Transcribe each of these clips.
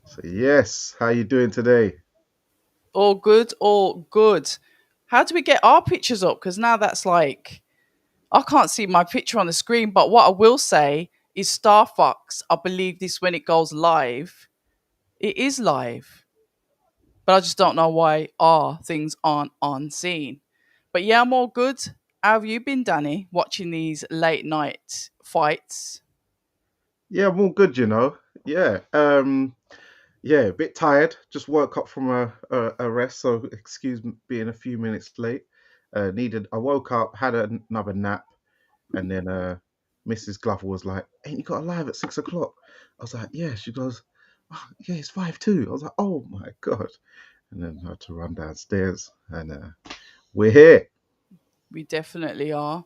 So yes, how you doing today? All good, all good. How do we get our pictures up? Because now that's like, I can't see my picture on the screen. But what I will say is Star Fox, I believe this when it goes live. It is live, but I just don't know why our things aren't on scene. But yeah, I'm all good. How have you been, Danny, watching these late night fights? Yeah, I'm all good, you know. Yeah, yeah, a bit tired. Just woke up from a rest, so excuse me being a few minutes late. I woke up, had another nap, and then Mrs. Glover was like, "Ain't you got a live at 6 o'clock?" I was like, "Yeah." She goes, "Oh, yeah, it's 5 too." I was like, "Oh my god!" And then I had to run downstairs, and we're here. We definitely are.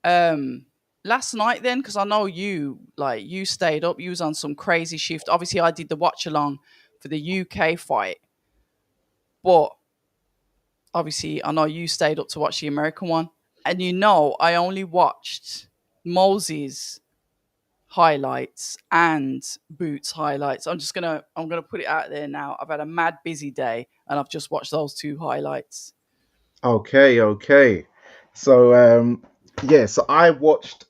Um, Last night then, because I know you stayed up, you was on some crazy shift. Obviously, I did the watch along for the UK fight, but obviously, I know you stayed up to watch the American one, and I only watched Moses highlights and Boots highlights. I'm gonna put it out there now. I've had a mad busy day, and I've just watched those two highlights. Okay, okay. So yeah, so I watched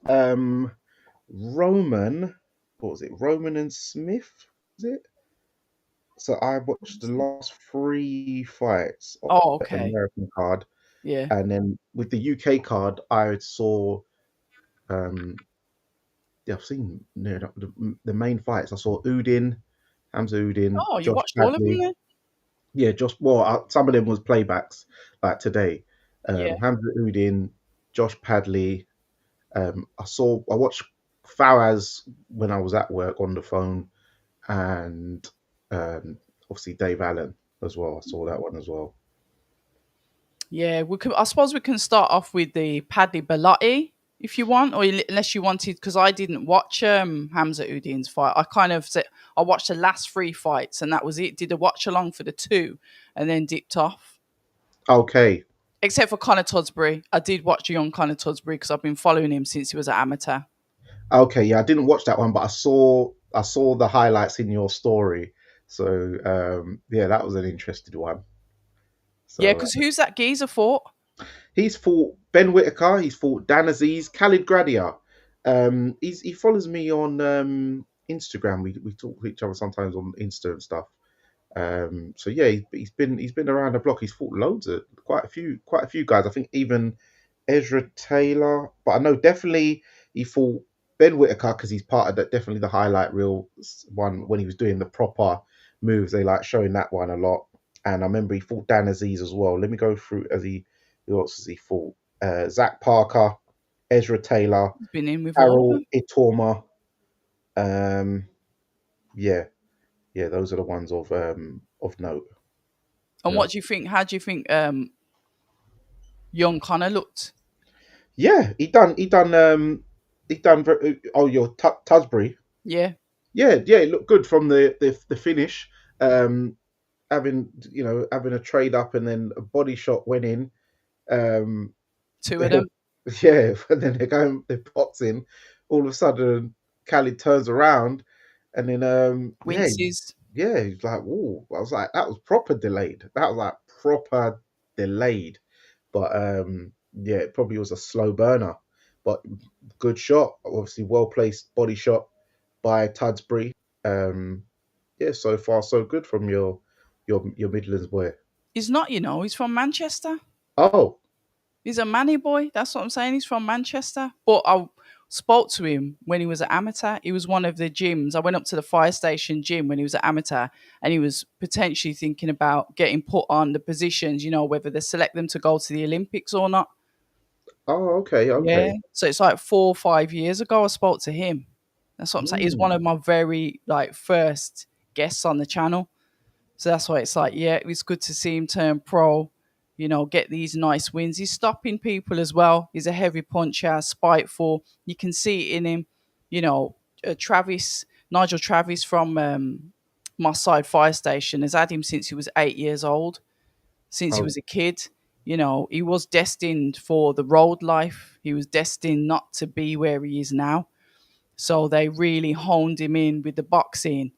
Roman, what was it? Roman and Smith, was it? So I watched the last three fights of Oh, the okay, American card, yeah. and then with the UK card, I saw um yeah, I've seen the main fights. I saw Udin, Hamza Udin, Oh, you Josh watched all of them Bradley. then? Yeah, just well, some of them was playbacks like today. Yeah. Hamza Udin, Josh Padley. I watched Faraz when I was at work on the phone, and um, obviously Dave Allen as well. I saw that one as well. Yeah, we could. I suppose we can start off with the Paddy Bellotti if you want, or unless you wanted, because I didn't watch Hamza Udin's fight. I watched the last three fights, and that was it. Did a watch along for the two, and then dipped off. Okay, Except for Connor Tudsbury, I did watch young Connor Tudsbury because I've been following him since he was an amateur. okay, yeah, I didn't watch that one, but I saw the highlights in your story. So yeah, that was an interesting one. Yeah, So because who's that geezer fought? he's fought Ben Whitaker. He's fought Dan Aziz, Khalid Gradia. He follows me on Instagram. We talk to each other sometimes on Insta and stuff. So yeah, he's been around the block. He's fought loads of quite a few guys. I think even Ezra Taylor, but I know definitely he fought Ben Whitaker because he's part of that. Definitely the highlight reel one when he was doing the proper moves. They like showing that one a lot. And I remember he fought Dan Aziz as well. Let me go through as he who else has he fought? Zach Parker, Ezra Taylor, He's been in with all of Harold them. Itoma. Um, yeah, yeah, those are the ones of note. And Yeah. what do you think? How do you think young Connor looked? Yeah, he done oh your Tusbury. Yeah, Yeah, it looked good from the finish. Um having a trade up and then a body shot went in. Um two of them. yeah, and then they're boxing. All of a sudden Khalid turns around and then Winces. he's like, "Whoa." I was like, that was proper delayed. That was like proper delayed. But yeah, it probably was a slow burner. But good shot. Obviously, well placed body shot by Tudsbury. Um, yeah, so far so good from your Midlands boy. He's not, he's from Manchester. Oh, He's a Manny boy. That's what I'm saying. He's from Manchester. But I spoke to him when he was an amateur. He was one of the gyms. I went up to the fire station gym when he was an amateur, and he was potentially thinking about getting put on the positions, whether they select them to go to the Olympics or not. okay, Yeah. okay. So it's like 4 or 5 years ago I spoke to him. That's what I'm saying. He's one Mm. of my very first guests on the channel. So that's why it's like, yeah, it was good to see him turn pro, get these nice wins. He's stopping people as well. He's a heavy puncher, spiteful. You can see it in him. You know, Nigel Travis from Moss Side Fire Station has had him since he was 8 years old, since he Oh, was a kid. He was destined for the road life. He was destined not to be where he is now. So they really honed him in with the boxing,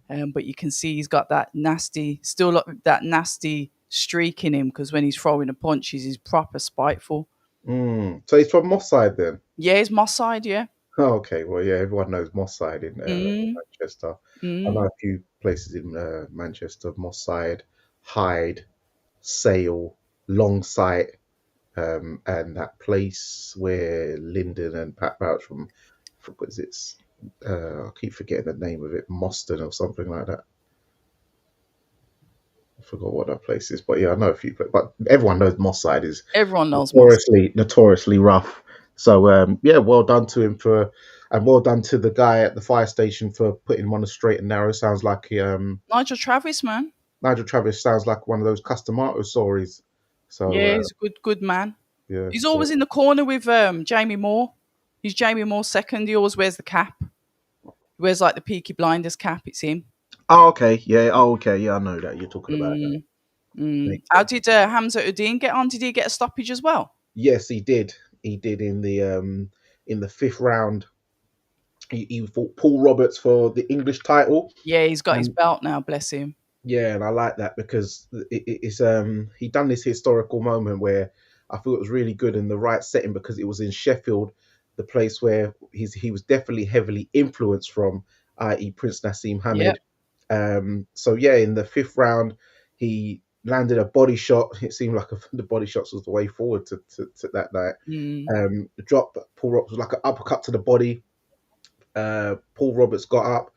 But you can see he's got that nasty, still that nasty streak in him because when he's throwing the punches, he's proper spiteful. So he's from Moss Side then. Yeah, he's Moss side, yeah. Oh, okay. Well, yeah, everyone knows Moss Side in Mm, Manchester. I know mm. a few places in Manchester: Moss Side, Hyde, Sale, Longsight, and that place where Lyndon and Pat Bouch from what is it? I keep forgetting the name of it, Moston or something like that. I forgot what that place is, but yeah, I know a few. But everyone knows Moss Side is Everyone knows Moss. notoriously rough. So yeah, well done to him for, and well done to the guy at the fire station for putting him on the straight and narrow. Sounds like Nigel Travis, man. Nigel Travis sounds like one of those Customato stories. So Yeah, he's a good man. yeah, He's so always in the corner with Jamie Moore. He's Jamie Moore's second. He always wears the cap. He wears like the Peaky Blinders cap. It's him. oh okay, yeah, oh okay, yeah, I know that you're talking about that. Mm, mm. Makes How sense. did Hamza Udin get on? Did he get a stoppage as well? Yes, he did. He did in the fifth round. He fought Paul Roberts for the English title. Yeah, he's got his And belt now. Bless him. yeah, and I like that because it's he done this historical moment where I thought it was really good in the right setting because it was in Sheffield, the place where he was definitely heavily influenced from, i.e. Prince Nassim Yep. Hamid. So yeah, in the fifth round, he landed a body shot. It seemed like the body shots was the way forward to that night. Mm. Drop Paul Roberts was like an uppercut to the body. Paul Roberts got up,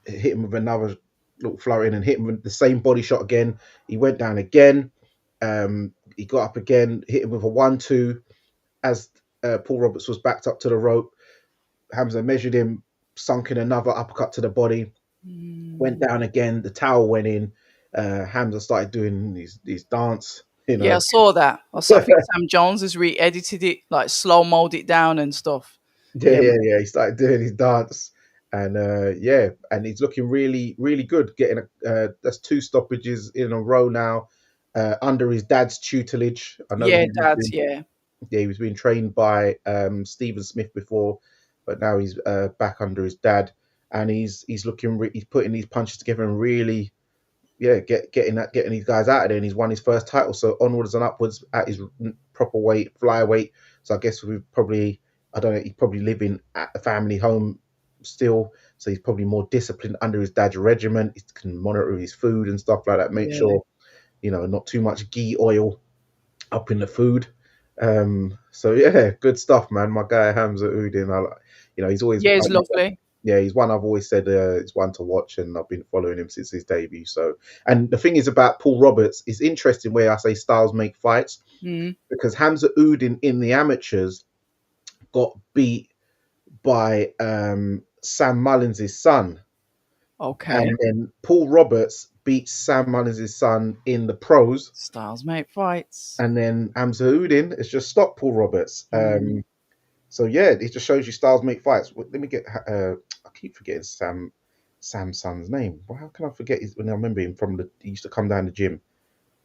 hit him with another little flurry, and hit him with the same body shot again. He went down again. He got up again, hit him with a 1-2 as Paul Roberts was backed up to the rope. Hamza measured him, sunk in another uppercut to the body, went Mm. down again. The towel went in. Hamza started doing his dance, you Yeah, I know. saw that. I think Sam Jones has re-edited it, like slow mode it down and stuff. Yeah, Yeah, yeah, yeah. He started doing his dance, and yeah, and he's looking really, really good. Getting that's two stoppages in a row now, under his dad's tutelage. I know yeah, he was Dad. being, Yeah, yeah, he was being trained by Stephen Smith before, but now he's back under his dad, and he's looking, he's putting these punches together and really, yeah, getting these guys out of there, and he's won his first title. So onwards and upwards at his proper weight, flyweight. So I guess we probably, I don't know, he's probably living at a family home still, so he's probably more disciplined under his dad's regiment. He can monitor his food and stuff like that, make yeah, sure not too much ghee oil up in the food. So yeah, good stuff, man. My guy Hamza Udin, he's always yeah. It's lovely. yeah, he's one I've always said it's one to watch, and I've been following him since his debut. So, and the thing is about Paul Roberts is interesting where I say styles make fights Mm. because Hamza Udin in the amateurs got beat by Sam Mullins' son, Okay, and then Paul Roberts beat Sam Mullins' son in the pros, styles make fights. and then Hamza Udin has just stopped Paul Roberts. Mm. So yeah, it just shows you styles make fights. Let me get. I keep forgetting Sam's son's name. Well, how can I forget his when I remember him from he used to come down the gym.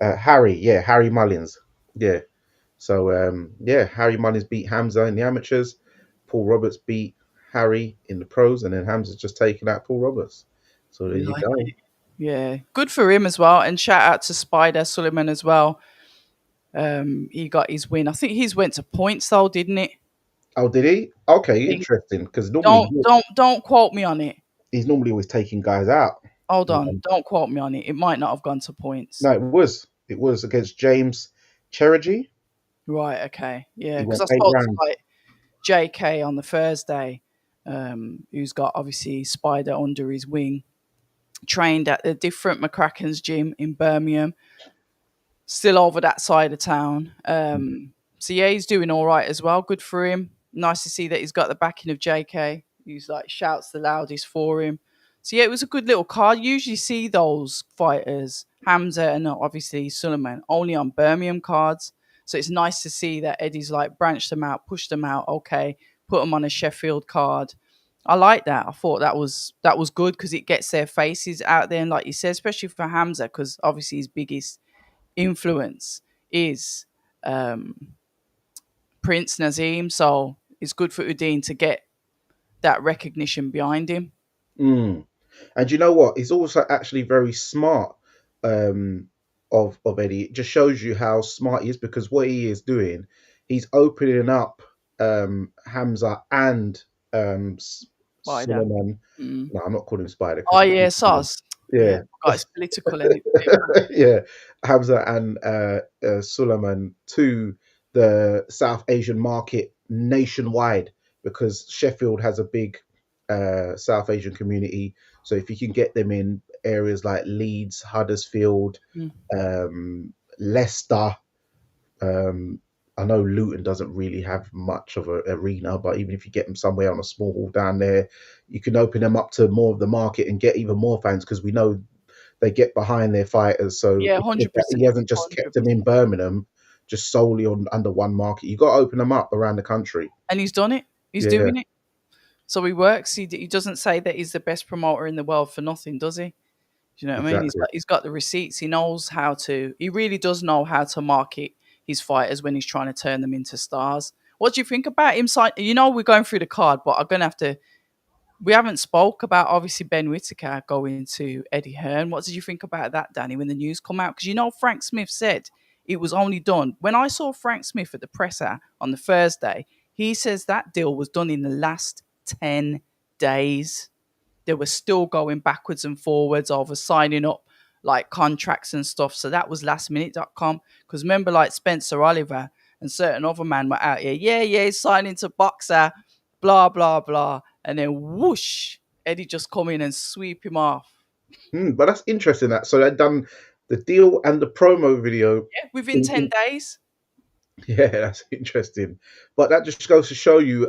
Harry, yeah, Harry Mullins. Yeah. So yeah, Harry Mullins beat Hamza in the amateurs. Paul Roberts beat Harry in the pros, and then Hamza's just taken out Paul Roberts. So there We you like go. it. Yeah, good for him as well. And shout out to Spider Suleiman as well. He got his win. I think he's went to points though, didn't it? Oh, did he? Okay, He- interesting. Because normally don't quote me on it. he's normally always taking guys out. Hold on, Um, don't quote me on it. It might not have gone to points. no, it was against James Cherigi. Right, okay. Yeah, He because went I eight spoke to rounds. like JK on the Thursday, who's got obviously Spider under his wing, trained at a different McCracken's gym in Birmingham, still over that side of town. So yeah, he's doing all right as well. Good for him. Nice to see that he's got the backing of JK, who's like shouts the loudest for him. So yeah, it was a good little card. Usually see those fighters, Hamza and obviously Suleiman, only on Birmingham cards. So it's nice to see that Eddie's like branched them out, pushed them out. Okay, put them on a Sheffield card. I like that. I thought that was good because it gets their faces out there, and like you said, especially for Hamza, because obviously his biggest influence is um, Prince Nazim. So it's good for Udine to get that recognition behind him. Mm. And you know what? It's also actually very smart um, of Eddie. It just shows you how smart he is because what he is doing, he's opening up Hamza and Spider. Suleiman. Mm. No, I'm not calling him Spider Oh because yeah, SARS. Yeah, yeah, forgot it's political and yeah, Hamza and Suleiman to the South Asian market nationwide because Sheffield has a big South Asian community. So if you can get them in areas like Leeds, Huddersfield, Mm. Leicester, um, I know Luton doesn't really have much of an arena, but even if you get them somewhere on a small hall down there, you can open them up to more of the market and get even more fans because we know they get behind their fighters. So Yeah, it's good that 100%. he hasn't just kept them 100%. in Birmingham, just solely on under one market. You got to open them up around the country. And he's done it. He's Yeah, doing it. So he works. He doesn't say that he's the best promoter in the world for nothing, does he? Do you know what I mean? exactly. He's got the receipts. He knows how to. He really does know how to market his fighters when he's trying to turn them into stars. What do you think about him? You know, we're going through the card, but I'm gonna have to. We haven't spoke about obviously Ben Whittaker going to Eddie Hearn. What did you think about that, Danny, when the news come out? Because you know Frank Smith said it was only done when I saw Frank Smith at the presser on the Thursday. He says that deal was done in the last 10 days. They were still going backwards and forwards over signing up like contracts and stuff. So that was lastminute.com. Because remember, like Spencer Oliver and certain other man were out here, yeah, he's signing to Boxer, blah, blah, blah. And then whoosh, Eddie just come in and sweep him off. But that's interesting. That so they've done the deal and the promo video. Yeah, within 10 In days. yeah, that's interesting. But that just goes to show you,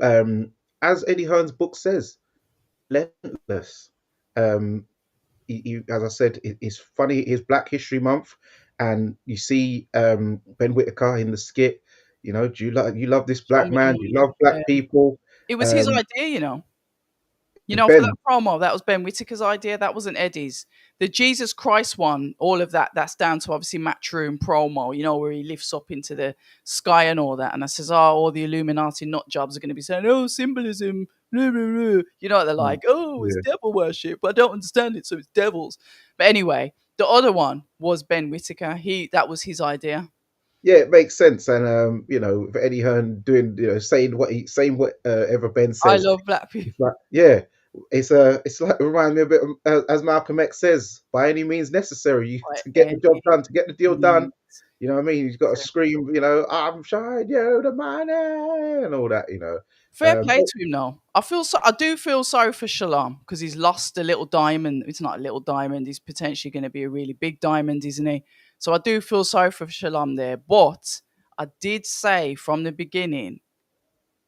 as Eddie Hearn's book says, relentless. Um, as I said, it's funny. It's Black History Month, and you see Ben Whittaker in the skit. You know, do you love this Show black me the man? Do you money. love black Yeah. people? It was his Um, idea, you know. For that Ben, promo, that was Ben Whittaker's idea. That wasn't Eddie's. The Jesus Christ one, all of that, that's down to obviously Matchroom promo, where he lifts up into the sky and all that. And I says, oh, all the Illuminati nut jobs are going to be saying, oh, symbolism. Blah, blah, blah. You know what they're like? Oh, it's yeah, devil worship. But I don't understand it, so it's devils. But anyway, the other one was Ben Whittaker. That was his idea. yeah, it makes sense. And for Eddie Hearn doing, saying what ever Ben I says, love black people. it's like, yeah, it's like it reminds me a bit of, as Malcolm X says, by any means necessary Like to get the job Eddie. done, to get the deal done. Mm. You know what I mean? He's got to scream, I'm showing you the money and all that. Fair play to him, though. I do feel sorry for Shalom because he's lost a little diamond. It's not a little diamond. He's potentially going to be a really big diamond, isn't he? So I do feel sorry for Shalom there. But I did say from the beginning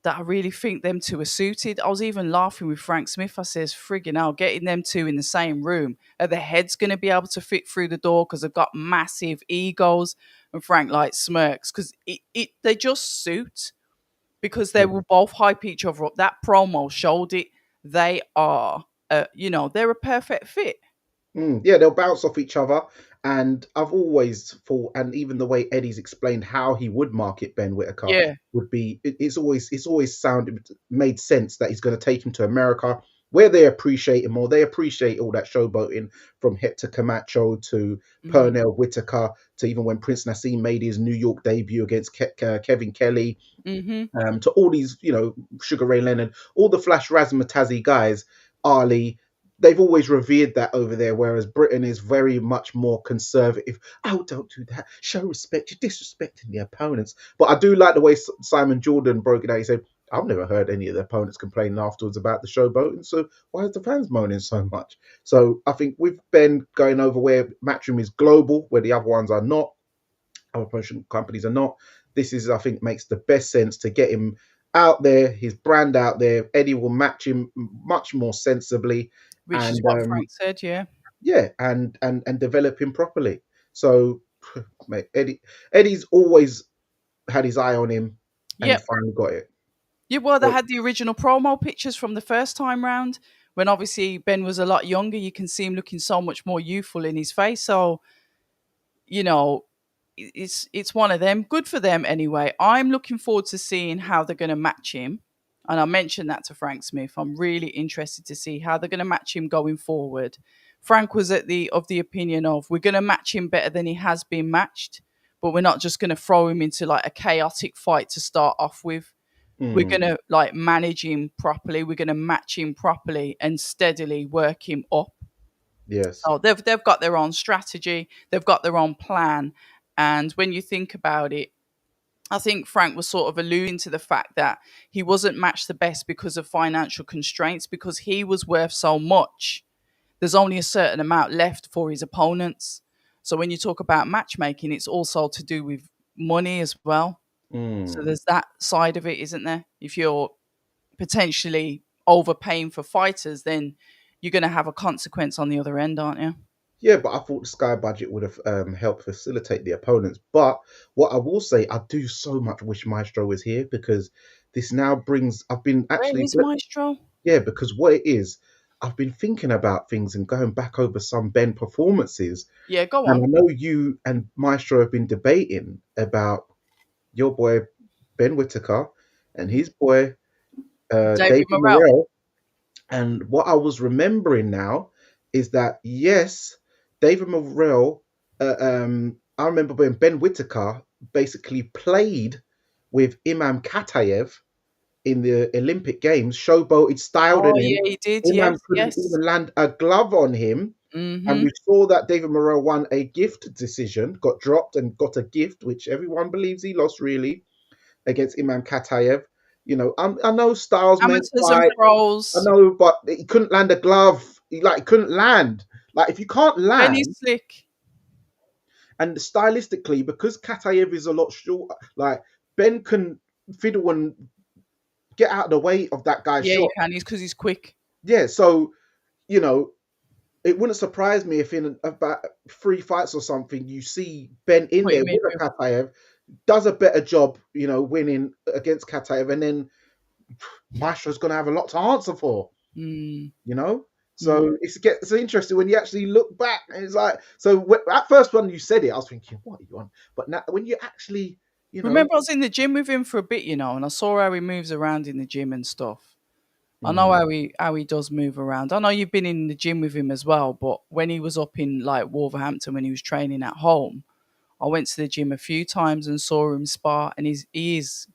that I really think them two are suited. I was even laughing with Frank Smith. I says, friggin' hell, getting them two in the same room. Are the heads going to be able to fit through the door because they've got massive egos? And Frank like smirks because they just suit because they will both hype each other up. That promo showed it. They are, they're a perfect fit. Yeah, they'll bounce off each other. And I've always thought, and even the way Eddie's explained how he would market Ben Whittaker Yeah. would be, it's always sounded made sense that he's going to take him to America where they appreciate him more. They appreciate all that showboating from Hector Camacho to Mm-hmm. Pernell Whitaker to even when Prince Nassim made his New York debut against Kevin Kelly, Mm-hmm. to all these, Sugar Ray Leonard, all the Flash Razzmatazzy guys, Ali, they've always revered that over there, whereas Britain is very much more conservative. Oh, don't do that. Show respect. You're disrespecting the opponents. But I do like the way Simon Jordan broke it out. He said, I've never heard any of the opponents complaining afterwards about the showboating, so why is the fans moaning so much? So I think with Ben going over where Matchroom is global, where the other ones are not, other promotion companies are not, this is, I think, makes the best sense to get him out there, his brand out there. Eddie will match him much more sensibly, Which is and what Frank said, yeah. yeah, and develop him properly. So, mate, Eddie's always had his eye on him, and he Yep. finally got it. Yeah, well, they So, had the original promo pictures from the first time round when obviously Ben was a lot younger. You can see him looking so much more youthful in his face. So, you know, it's one of them. Good for them anyway. I'm looking forward to seeing how they're going to match him. And I mentioned that to Frank Smith. I'm really interested to see how they're going to match him going forward. Frank was at the opinion of we're going to match him better than he has been matched, but we're not just going to throw him into like a chaotic fight to start off with. We're Mm, going to like manage him properly. We're going to match him properly and steadily work him up. yes. So they've got their own strategy, they've got their own plan, and when you think about it, I think Frank was sort of alluding to the fact that he wasn't matched the best because of financial constraints, because he was worth so much. There's only a certain amount left for his opponents. So when you talk about matchmaking, it's also to do with money as well. So Mm. there's that side of it, isn't there? If you're potentially overpaying for fighters, then you're going to have a consequence on the other end, aren't you? Yeah, but I thought the Sky budget would have helped facilitate the opponents. But what I will say, I do so much wish Maestro was here because this now brings. I've been Where actually, is Maestro? yeah, because what it is, I've been thinking about things and going back over some Ben performances, Yeah, go and on. I know you and Maestro have been debating about your boy Ben Whitaker and his boy David David Morrell. Morrell. And what I was remembering now is that yes, David Morrell. I remember when Ben Whitaker basically played with Imam Katayev in the Olympic Games, showboated, styled Oh in him. yeah, he did. Imam Yes, couldn't yes. even land a glove on him. And Mm-hmm. we saw that David Morrell won a gift decision, got dropped and got a gift, which everyone believes he lost really against Imam Katayev. I know Styles meant Amateurs and fight. I pros. know, but he couldn't land a glove. He couldn't land. Like if you can't Benny land, Slick. and stylistically, because Katayev is a lot shorter, like Ben can fiddle and get out of the way of that guy's Yeah, you shot. can. He's because he's quick. Yeah, so you know, it wouldn't surprise me if in about 3 fights or something you see Ben in Put there him in with a with. Katayev, does a better job, winning against Katayev, and then Maestro's going to have a lot to answer for, Mm, you know. mm. So it's interesting when you actually look back, and it's like so. At first, when you said it, I was thinking, "What are you on?" But now, when you actually, you know, Remember, I was in the gym with him for a bit, and I saw how he moves around in the gym and stuff. I know mm, how he does move around. I know you've been in the gym with him as well, but when he was up in like Wolverhampton when he was training at home, I went to the gym a few times and saw him spar, and he is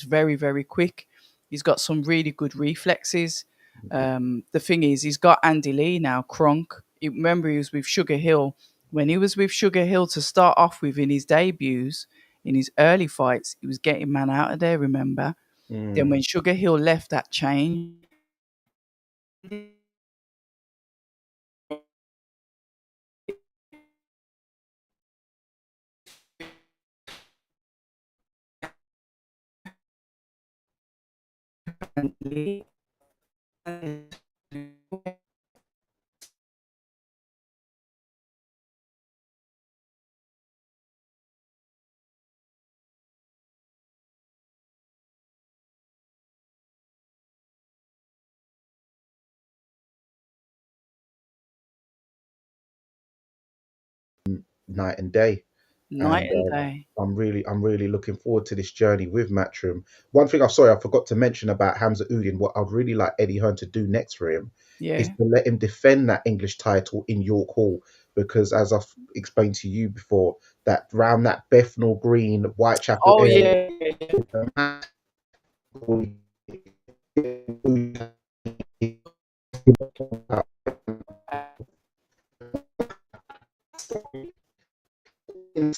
very very quick. He's got some really good reflexes. The thing is, he's got Andy Lee now, Crunk. Remember, he was with Sugar Hill. When he was with Sugar Hill to start off with in his debuts, in his early fights, he was getting man out of there. Remember? Then mm. when Sugar Hill left, that changed. Night and day. Night And and day. I'm really looking forward to this journey with Matchroom. One thing I forgot to mention about Hamza Udin. What I'd really like Eddie Hearn to do next for him is Yeah. to let him defend that English title in York Hall, because as I've explained to you before, that round that Bethnal Green, Whitechapel Oh area, yeah.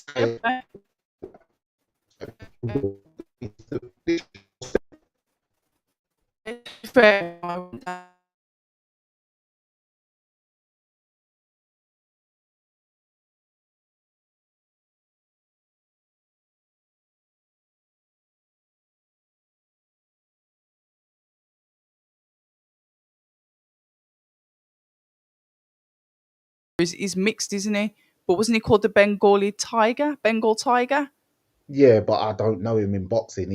Yeah. Fair. He's mixed, isn't he? But wasn't he called the Bengali Tiger? Bengal Tiger? Yeah, but I don't know him in boxing.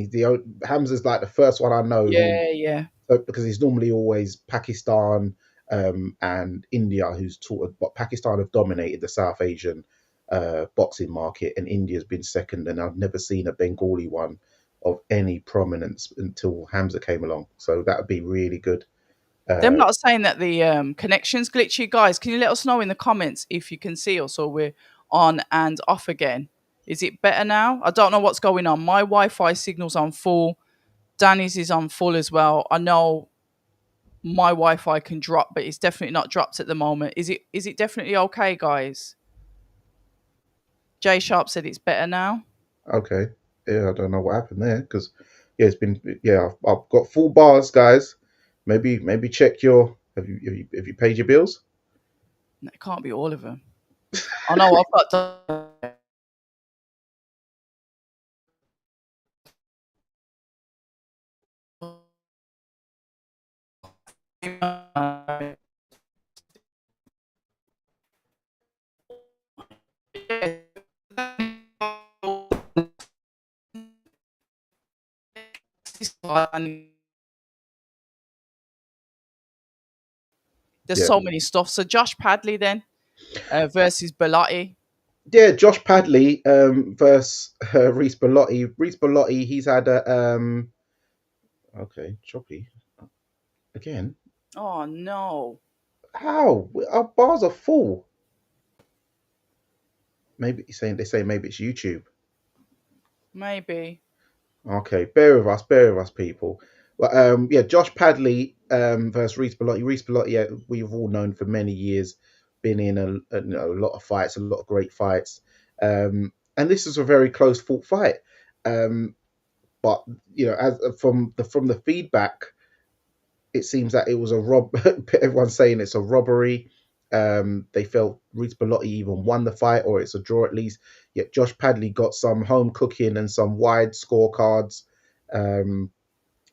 Hamza's like the first one I know who, Yeah, yeah. because he's normally always Pakistan and India who's taught, but Pakistan have dominated the South Asian boxing market, and India's been second, and I've never seen a Bengali one of any prominence until Hamza came along. So that would be really good. Them Uh, not saying that the connection's glitchy, guys. Can you let us know in the comments if you can see us or we're on and off again? Is it better now? I don't know what's going on. My Wi-Fi signal's on full. Danny's is on full as well. I know my Wi-Fi can drop, but it's definitely not dropped at the moment. Is it definitely okay, guys? Jay Sharp said it's better now. okay, yeah, I don't know what happened there because yeah, it's been yeah, I've got full bars, guys. Maybe check your have you paid your bills? No, it can't be all of them. I know I've got. There's Yeah, so many stuff. So Josh Padley then versus Bellotti. yeah. Josh Padley versus Reese Bellotti. Reese Bellotti, he's had a okay, choppy again. Oh no, How our bars are full? Maybe they say maybe it's YouTube. maybe. Okay, bear with us, people. But yeah, Josh Padley versus Reese Bellotti. Reese Bellotti, yeah, we've all known for many years, been in a lot of fights, a lot of great fights, and this is a very close fought fight. Um, but as from the feedback, it seems that it was a rob. Everyone's saying it's a robbery. They felt Reese Bellotti even won the fight, or it's a draw at least. Yet Josh Padley got some home cooking and some wide scorecards. Um,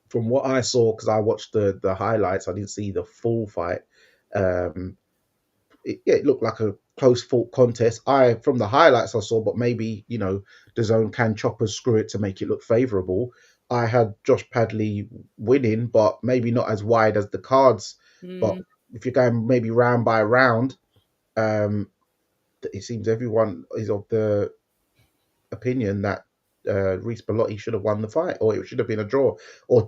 from what I saw, because I watched the highlights, I didn't see the full fight. Um, it looked like a close fought contest. From the highlights I saw, but maybe the zone can choppers screw it to make it look favourable. I had Josh Padley winning, but maybe not as wide as the cards. But Mm, if you're going maybe round by round, um, it seems everyone is of the opinion that Reese Bellotti should have won the fight, or it should have been a draw, or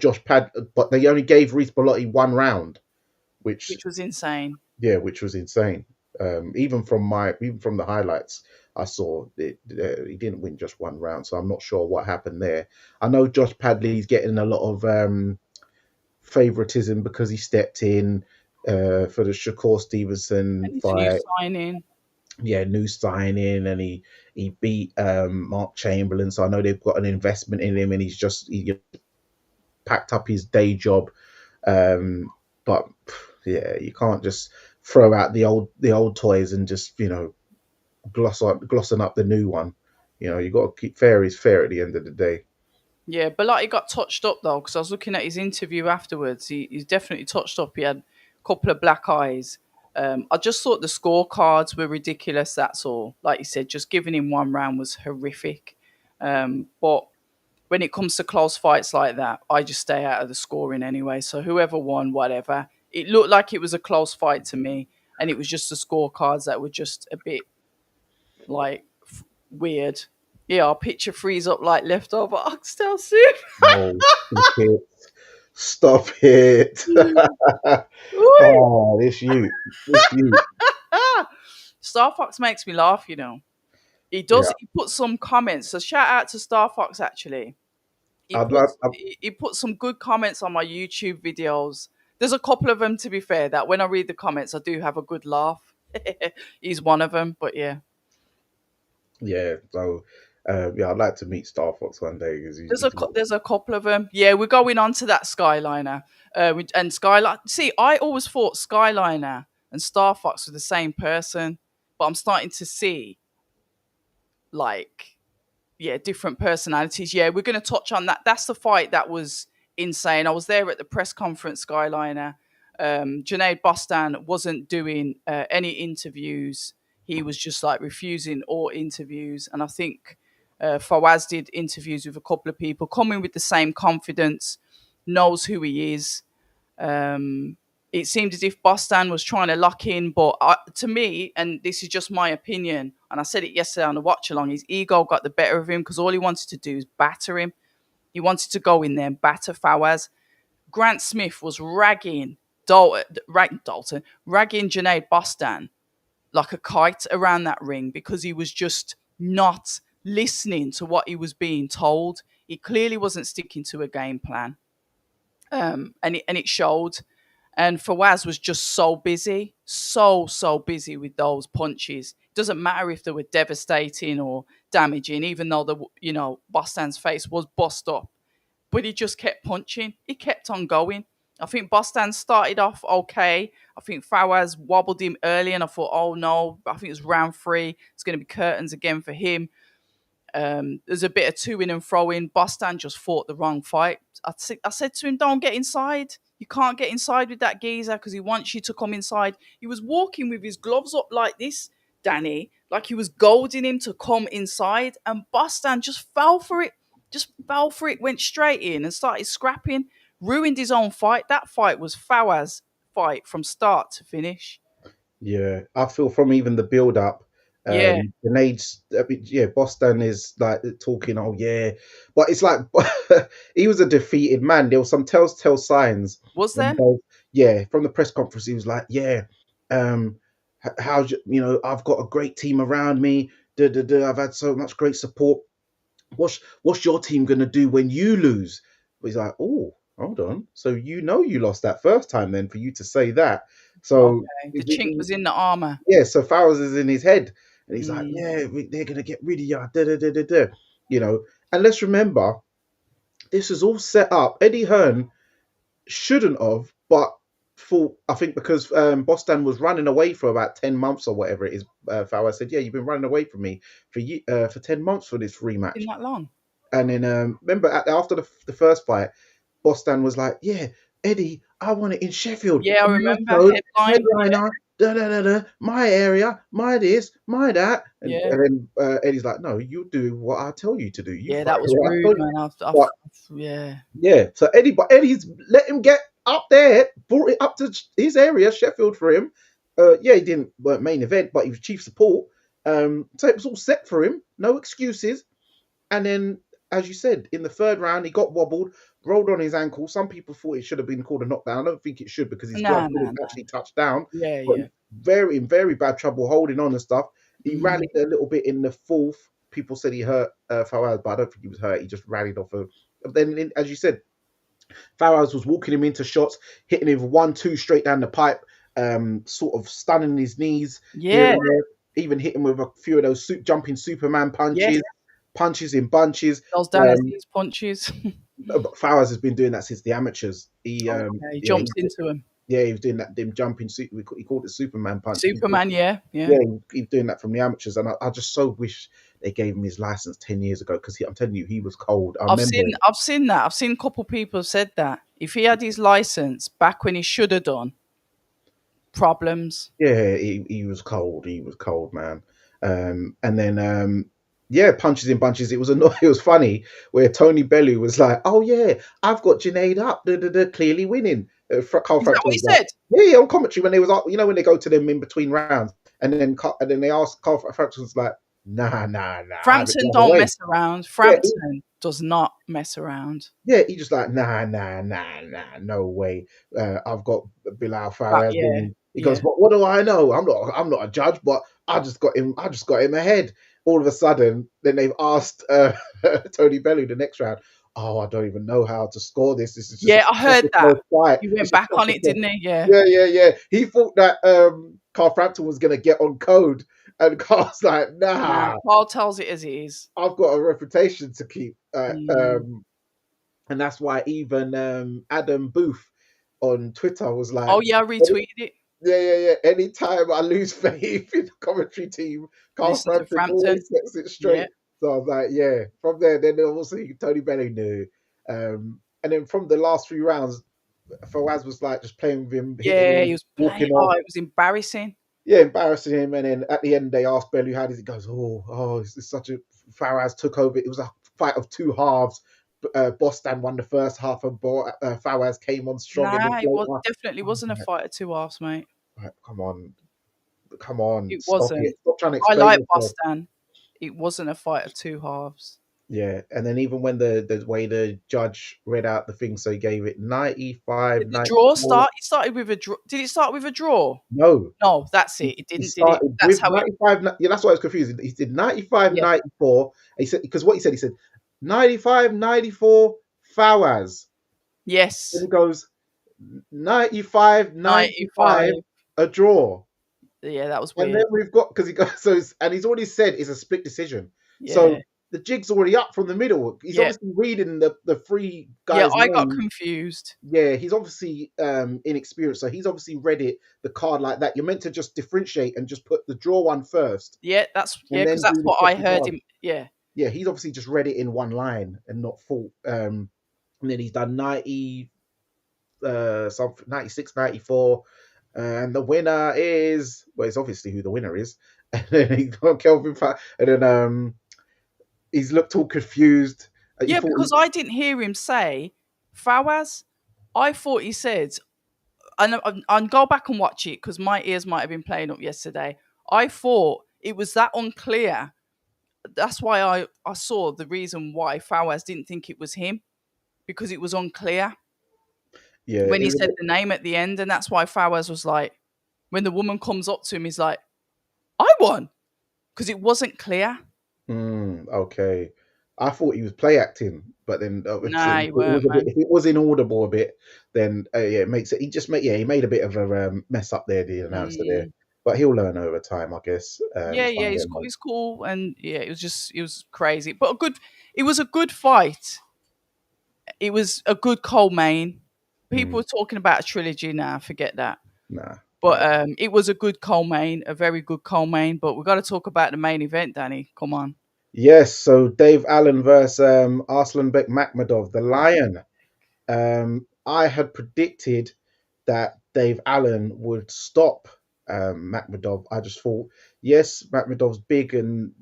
But they only gave Reese Bellotti one round, which which was insane. yeah, which was insane. Even from the highlights I saw, he didn't win just one round, so I'm not sure what happened there. I know Josh Padley's getting a lot of favoritism because he stepped in for the Shakur Stevenson And it's a new fight. signing. Yeah, new signing, and he beat Mark Chamberlain, so I know they've got an investment in him, and he packed up his day job. But yeah, you can't just throw out the old toys and just glossing up the new one. You got to keep fair is fair at the end of the day. Yeah, Bellotti got touched up though, because I was looking at his interview afterwards. He's definitely touched up. He had a couple of black eyes. I just thought the scorecards were ridiculous. That's all. Like you said, just giving him one round was horrific. But when it comes to close fights like that, I just stay out of the scoring anyway. So whoever won, whatever. It looked like it was a close fight to me, and it was just the scorecards that were just a bit like weird. Yeah, our picture frees up like leftover oxtail soup. Oh, stop it! Stop it! Oi! Oh, this you. Star Fox makes me laugh, you know. He Yeah, does. He puts some comments. So shout out to Star Fox. Actually, he I'd like. puts he puts some good comments on my YouTube videos. There's a couple of them, to be fair, that when I read the comments, I do have a good laugh. He's one of them, but yeah. Yeah, so yeah, I'd like to meet Star Fox one day because he's There's a couple of them. Yeah, we're going on to that Skyliner. And Skyliner. See, I always thought Skyliner and Star Fox were the same person, but I'm starting to see like different personalities. Yeah, we're going to touch on that. That's the fight that was insane. I was there at the press conference. Skyliner. Junaid Bostan wasn't doing any interviews. He was just like refusing all interviews, and I think Fawaz did interviews with a couple of people, coming with the same confidence, knows who he is. Um, it seemed as if Bostan was trying to lock in, but to me, and this is just my opinion, and I said it yesterday on the watch along, his ego got the better of him because all he wanted to do is batter him. He wanted to go in there and batter Fawaz. Grant Smith was ragging ragging Junaid Bostan like a kite around that ring because he was just not listening to what he was being told. He clearly wasn't sticking to a game plan, and it showed. And Fawaz was just so busy, so busy with those punches. It doesn't matter if they were devastating or damaging, even though Bostan's face was bust up. But he just kept punching. He kept on going. I think Bostan started off okay. I think Fawaz wobbled him early, and I thought, oh no, I think it was round 3. It's going to be curtains again for him. There's a bit of to in and fro in. Bostan just fought the wrong fight. I said to him, don't get inside. You can't get inside with that geezer because he wants you to come inside. He was walking with his gloves up like this, Danny, like he was goading him to come inside. And Bostan just fell for it. Went straight in and started scrapping. Ruined his own fight. That fight was Fawaz' fight from start to finish. Yeah, I feel from even the build up, Yeah. Grenades, yeah, Boston is like talking, oh yeah, but it's like he was a defeated man. There was some telltale signs. Was there? Yeah, from the press conference, he was like, yeah, um, how's I've got a great team around me. I've had so much great support. What's your team gonna do when you lose? But he's like, oh, hold on. So you lost that first time then for you to say that. So Okay. The chink was in the armor. yeah, so Fowles is in his head, and he's like, Mm. yeah, they're gonna get rid of you, you know. And let's remember, this is all set up. Eddie Hearn shouldn't have, but for I think because Boston was running away for about 10 months or whatever it is. Fowler said, "Yeah, you've been running away from me for 10 months for this rematch." Been that long? And then remember after the first fight, Boston was like, "Yeah, Eddie, I want it in Sheffield. Yeah, I remember Headliner, da da da da, my area, my this, my that." And, Yeah. and then Eddie's like, "No, you do what I tell you to do. You Yeah, fight that was what I rude, tell you." man. But Yeah. yeah, so Eddie's let him get up there, brought it up to his area, Sheffield for him. Yeah, he didn't main event, but he was chief support. So it was all set for him, no excuses. And then, as you said, in the third round, he got wobbled, rolled on his ankle. Some people thought it should have been called a knockdown. I don't think it should because his glove didn't actually touch down. Yeah, But yeah. in very bad trouble holding on and stuff. He Mhm. rallied a little bit in the fourth. People said he hurt Fawaz, but I don't think he was hurt. He just rallied off of. Then, as you said, Fawaz was walking him into shots, hitting him with 1-2 straight down the pipe, sort of stunning his knees. Yeah. Even hit him with a few of those jumping Superman punches. Yes. Punches in bunches. Those Danazese punches. But Fowles has been doing that since the amateurs. He jumps into him. Yeah, he was doing that. Them jumping. He called it Superman punch. Superman, yeah. Yeah, he's doing that from the amateurs, and I just so wish they gave him his license 10 years ago because I'm telling you, he was cold. I've seen that. I've seen a couple people said that if he had his license back when he should have done, problems. Yeah, he was cold. He was cold, man. And then yeah, punches in bunches. It was it was funny where Tony Bellew was like, "Oh yeah, I've got Junaid up, clearly winning." Carl Frampton what he said? Yeah, on commentary when they was, when they go to them in between rounds, and then they asked Carl Frampton was like, "Nah." Frampton don't mess around. Frampton does not mess around. Yeah, he just like, nah, no way. I've got Bilal Fawaz winning. He goes, but what do I know? I'm not a judge, but I just got him ahead. All of a sudden, then they've asked Tony Bellew the next round. Oh, I don't even know how to score this. This is just I heard that. Fight. He went back on it, didn't he? Yeah. Yeah. He thought that Carl Frampton was gonna get on code, and Carl's like, nah. Carl tells it as it is. I've got a reputation to keep. And that's why even Adam Booth on Twitter was like, "Oh yeah, I retweeted it." Yeah. Anytime I lose faith in the commentary team, Carl Frampton always sets it straight. Yeah. So I was like, yeah. From there, then also Tony Bellew knew. And then from the last 3 rounds, Fawaz was like just playing with him. Yeah, he was walking off. It was embarrassing. Yeah, embarrassing him. And then at the end, they asked Bellew, how does it go? It's such a... Fawaz took over. It was a fight of 2 halves. Bostan won the first half, and Fawaz came on strong. It definitely wasn't a fight of 2 halves, mate. Right, come on. It wasn't. Stop trying to explain I like yourself. Bostan. It wasn't a fight of 2 halves. Yeah, and then even when the way the judge read out the thing, so he gave it 95, Did the draw 94. start? It started with a draw. Did it start with a draw? No, No, that's he, it. It he didn't, did it? started That's with how it. 95. Yeah, that's why I was confused. He did 95, Yeah. 94. He said, because what he said 95, 94, Fawaz. Then Yes. he goes 95, 95, 95. a draw. Yeah, that was And then weird. we've got, because he goes, so and he's already said it's a split decision. Yeah. So the jig's already up from the middle. He's Yeah. obviously reading the three Yeah, guys' I got names. confused. Yeah, he's obviously inexperienced, so he's obviously read the card like that. You're meant to just differentiate and just put the draw one first, Yeah, that's and because then do that's the what I second heard card. him. Yeah. Yeah, he's obviously just read it in one line and not thought. And then he's done 90, something 96, 94, and the winner is, well, it's obviously who the winner is. And then he got Kelvin, and then he's looked all confused. You Yeah, thought, because I didn't hear him say Fawaz. I thought he said, and go back and watch it because my ears might have been playing up yesterday. I thought it was that unclear. That's why I saw the reason why Fawaz didn't think it was him because it was unclear yeah, when it he was a said bit. the name at the end, and that's why Fawaz was like, when the woman comes up to him, he's like, "I won," because it wasn't clear. Okay. I thought he was play acting, but then Nah, he it was weren't, a bit. man. If it was inaudible a bit, then yeah, it makes it. He just made, yeah, he made a bit of a mess up there, the announcer there. Mm. But he'll learn over time, I guess. Yeah, Try yeah, and he's get cool. him. He's cool, and yeah, it was crazy, but a good. It was a good fight. It was a good coal main. People Mm, are talking about a trilogy now. Forget that. nah, But nah. it was a good coal main, a very good coal main. But we've got to talk about the main event, Danny. Come on. Yes. So Dave Allen versus Arslanbek Makhmadov, the Lion. I had predicted that Dave Allen would stop Makhmadov. I just thought, yes, Makhmadov's big and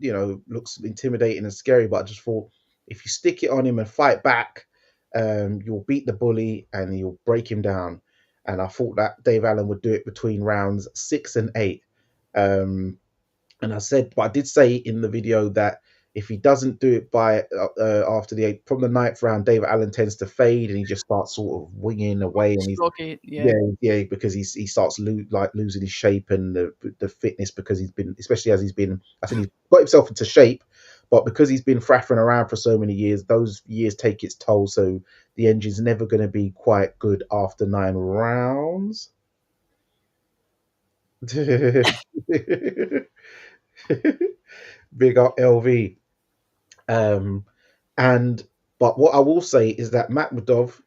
looks intimidating and scary, but I just thought if you stick it on him and fight back, you'll beat the bully and you'll break him down. And I thought that Dave Allen would do it between rounds 6 and 8. Um, and but I did say in the video that if he doesn't do it by after the 8th, from the ninth round, David Allen tends to fade and he just starts sort of winging away, and he's Slog it, yeah. yeah, because he starts losing his shape and the fitness, because he's been, especially as he's been, I think he's got himself into shape, but because he's been fraffing around for so many years, those years take its toll. So the engine's never going to be quite good after 9 rounds. Big up LV. Um, and but what I will say is that Makhmadov,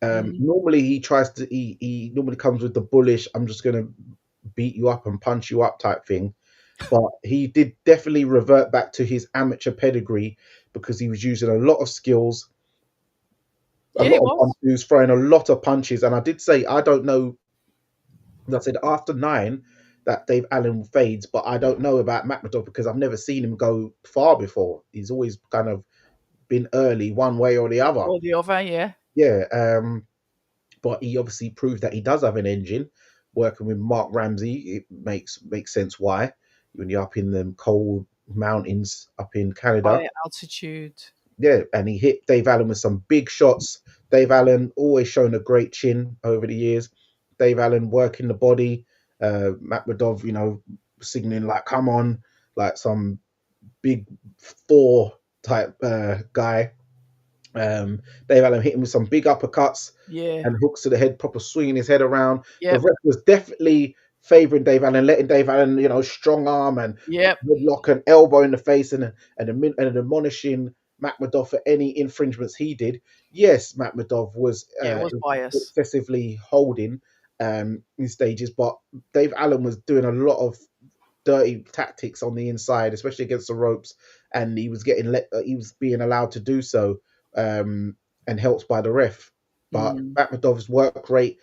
Mm. normally he normally comes with the bullish, I'm just gonna beat you up and punch you up type thing. But he did definitely revert back to his amateur pedigree, because he was using a lot of skills, a Yeah, lot it of was. punches, throwing a lot of punches. And I did say I don't know. I said after 9 that Dave Allen fades, but I don't know about Makhmadov because I've never seen him go far before. He's always kind of been early one way or the other. Or the other, yeah. Yeah, but he obviously proved that he does have an engine. Working with Mark Ramsey, it makes sense why, when you're up in the cold mountains up in Canada. High altitude. Yeah, and he hit Dave Allen with some big shots. Dave Allen always shown a great chin over the years. Dave Allen working the body. Makhmadov, signaling like "come on," like some big Thor type guy. Dave Allen hit him with some big uppercuts Yeah. and hooks to the head, proper swinging his head around. The Yep. ref was definitely favouring Dave Allen, letting Dave Allen, strong arm and Yep. headlock and elbow in the face, and admonishing Makhmadov for any infringements he did. Yes, Makhmadov was Yeah, it was bias. excessively holding in stages, but Dave Allen was doing a lot of dirty tactics on the inside, especially against the ropes, and he was he was being allowed to do so, and helped by the ref. But Mm. Makhmadov's work rate,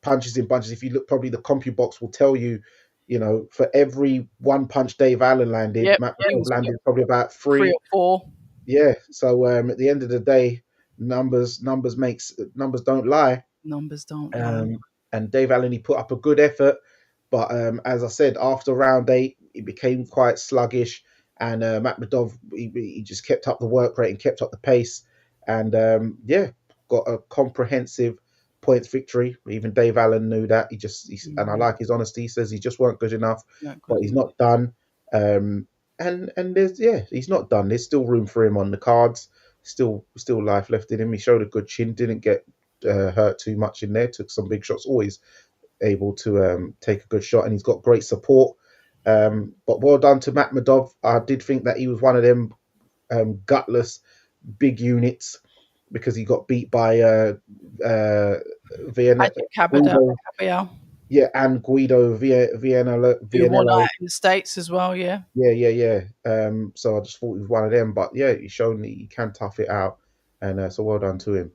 punches in bunches. If you look, probably the CompuBox will tell you, for every one punch Dave Allen landed, Yep. He Makhmadov was landed probably about three three. or four. Yeah. So at the end of the day, numbers don't lie. Numbers don't lie. Um, and Dave Allen, he put up a good effort, but as I said, after round 8, it became quite sluggish, and Makhmudov he just kept up the work rate and kept up the pace, and got a comprehensive points victory. Even Dave Allen knew that. And I Mm, like his honesty. He says he just weren't good enough, not but good he's enough. not done. And there's he's not done. There's still room for him on the cards. Still life left in him. He showed a good chin. Didn't get hurt too much in there. Took some big shots. Always able to take a good shot, and he's got great support. But well done to Makhmudov. I did think that he was one of them gutless big units because he got beat by Vienna, Ajit Kabada, Guido, Kabiel, yeah, and Guido who won Vianello. out in the States as well, yeah. Yeah. So I just thought he was one of them, but yeah, he's shown that he can tough it out, and so well done to him.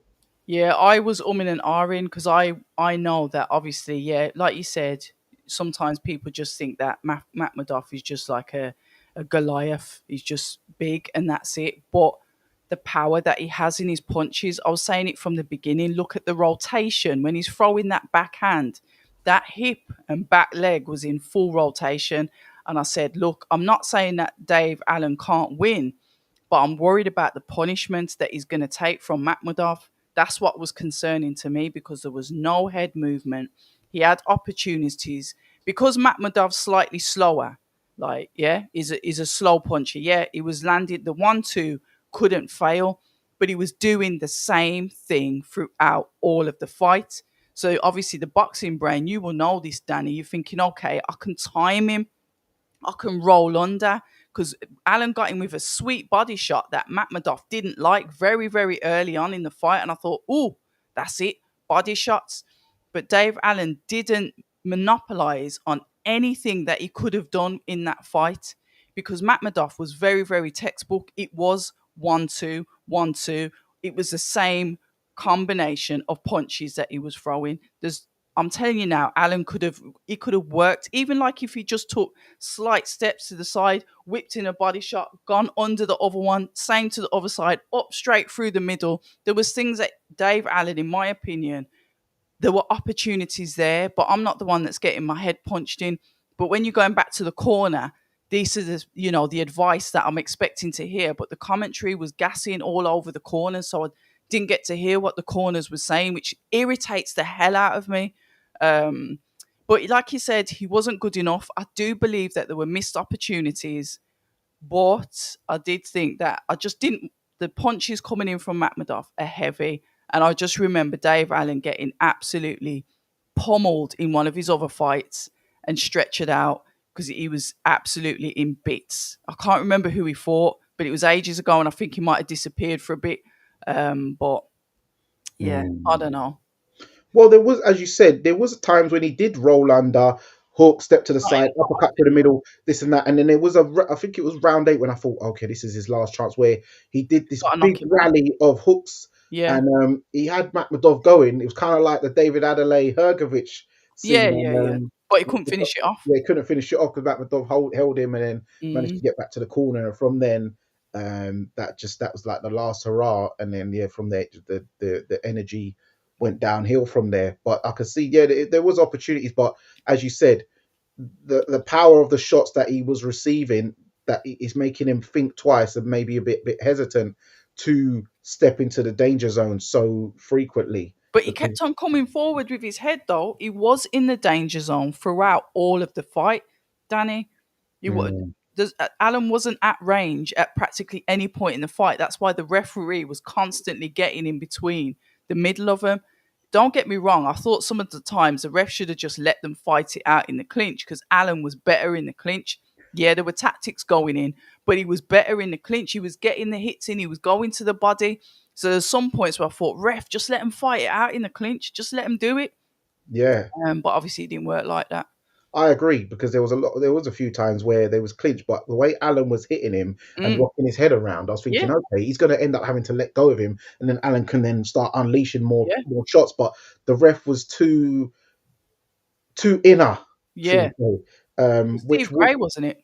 Yeah, I was umming and ahhing because I know that obviously, yeah, like you said, sometimes people just think that Makhmudov is just like a Goliath. He's just big and that's it. But the power that he has in his punches, I was saying it from the beginning. Look at the rotation when he's throwing that backhand, that hip and back leg was in full rotation. And I said, look, I'm not saying that Dave Allen can't win, but I'm worried about the punishment that he's going to take from Makhmudov. That's what was concerning to me because there was no head movement. He had opportunities because Makhmudov's slightly slower. Like, yeah, is a slow puncher. Yeah, he was landed the 1-2 couldn't fail, but he was doing the same thing throughout all of the fight. So obviously the boxing brain, you will know this, Danny. You're thinking, okay, I can time him, I can roll under because Allen got him with a sweet body shot that Makhmudov didn't like very, very early on in the fight. And I thought, oh, that's it, body shots. But Dave Allen didn't monopolize on anything that he could have done in that fight because Makhmudov was very, very textbook. It was 1-2, 1-2. It was the same combination of punches that he was throwing. I'm telling you now, Allen could have worked, even like if he just took slight steps to the side, whipped in a body shot, gone under the other one, same to the other side, up straight through the middle. There was things that Dave Allen, in my opinion, there were opportunities there, but I'm not the one that's getting my head punched in. But when you're going back to the corner, this is the advice that I'm expecting to hear. But the commentary was gassing all over the corners, so I didn't get to hear what the corners were saying, which irritates the hell out of me. Um, but like you said, he wasn't good enough. I do believe that there were missed opportunities, but I did think that I just didn't. The punches coming in from Makhmudov are heavy, and I just remember Dave Allen getting absolutely pummeled in one of his other fights and stretchered out because he was absolutely in bits. I can't remember who he fought, but it was ages ago, and I think he might have disappeared for a bit. But yeah, I Mm. don't know. Well, there was, as you said, there was times when he did roll under, hook, step to the Not in side, a uppercut to the middle, this and that, and then there was I think it was round 8 when I thought, okay, this is his last chance, where he did this got to big knock him out. rally of hooks, Yeah, and he had Makhmudov going. It was kind of like the David Adelaide Hergovich yeah, scene, yeah, and yeah. But he couldn't finish it off. yeah, he couldn't finish it off because Makhmudov held him, and then managed to Mm. get back to the corner. And from then, that was like the last hurrah. And then yeah, from there the energy went downhill from there. But I could see, yeah, there was opportunities, but as you said, the power of the shots that he was receiving that is making him think twice and maybe a bit hesitant to step into the danger zone so frequently But he because kept on coming forward with his head, though. He was in the danger zone throughout all of the fight, Danny. You would. mm, Alan wasn't at range at practically any point in the fight. That's why the referee was constantly getting in between the middle of them. Don't get me wrong. I thought some of the times the ref should have just let them fight it out in the clinch because Alan was better in the clinch. Yeah, there were tactics going in, but he was better in the clinch. He was getting the hits in. He was going to the body. So there's some points where I thought, ref, just let him fight it out in the clinch. Just let him do it. yeah. But obviously it didn't work like that. I agree because there was a few times where there was clinch, but the way Alan was hitting him and Mm, rocking his head around, I was thinking, yeah, okay, he's going to end up having to let go of him, and then Alan can then start unleashing yeah, more shots. But the ref was too inner, should we yeah. say? Steve Gray, wasn't it?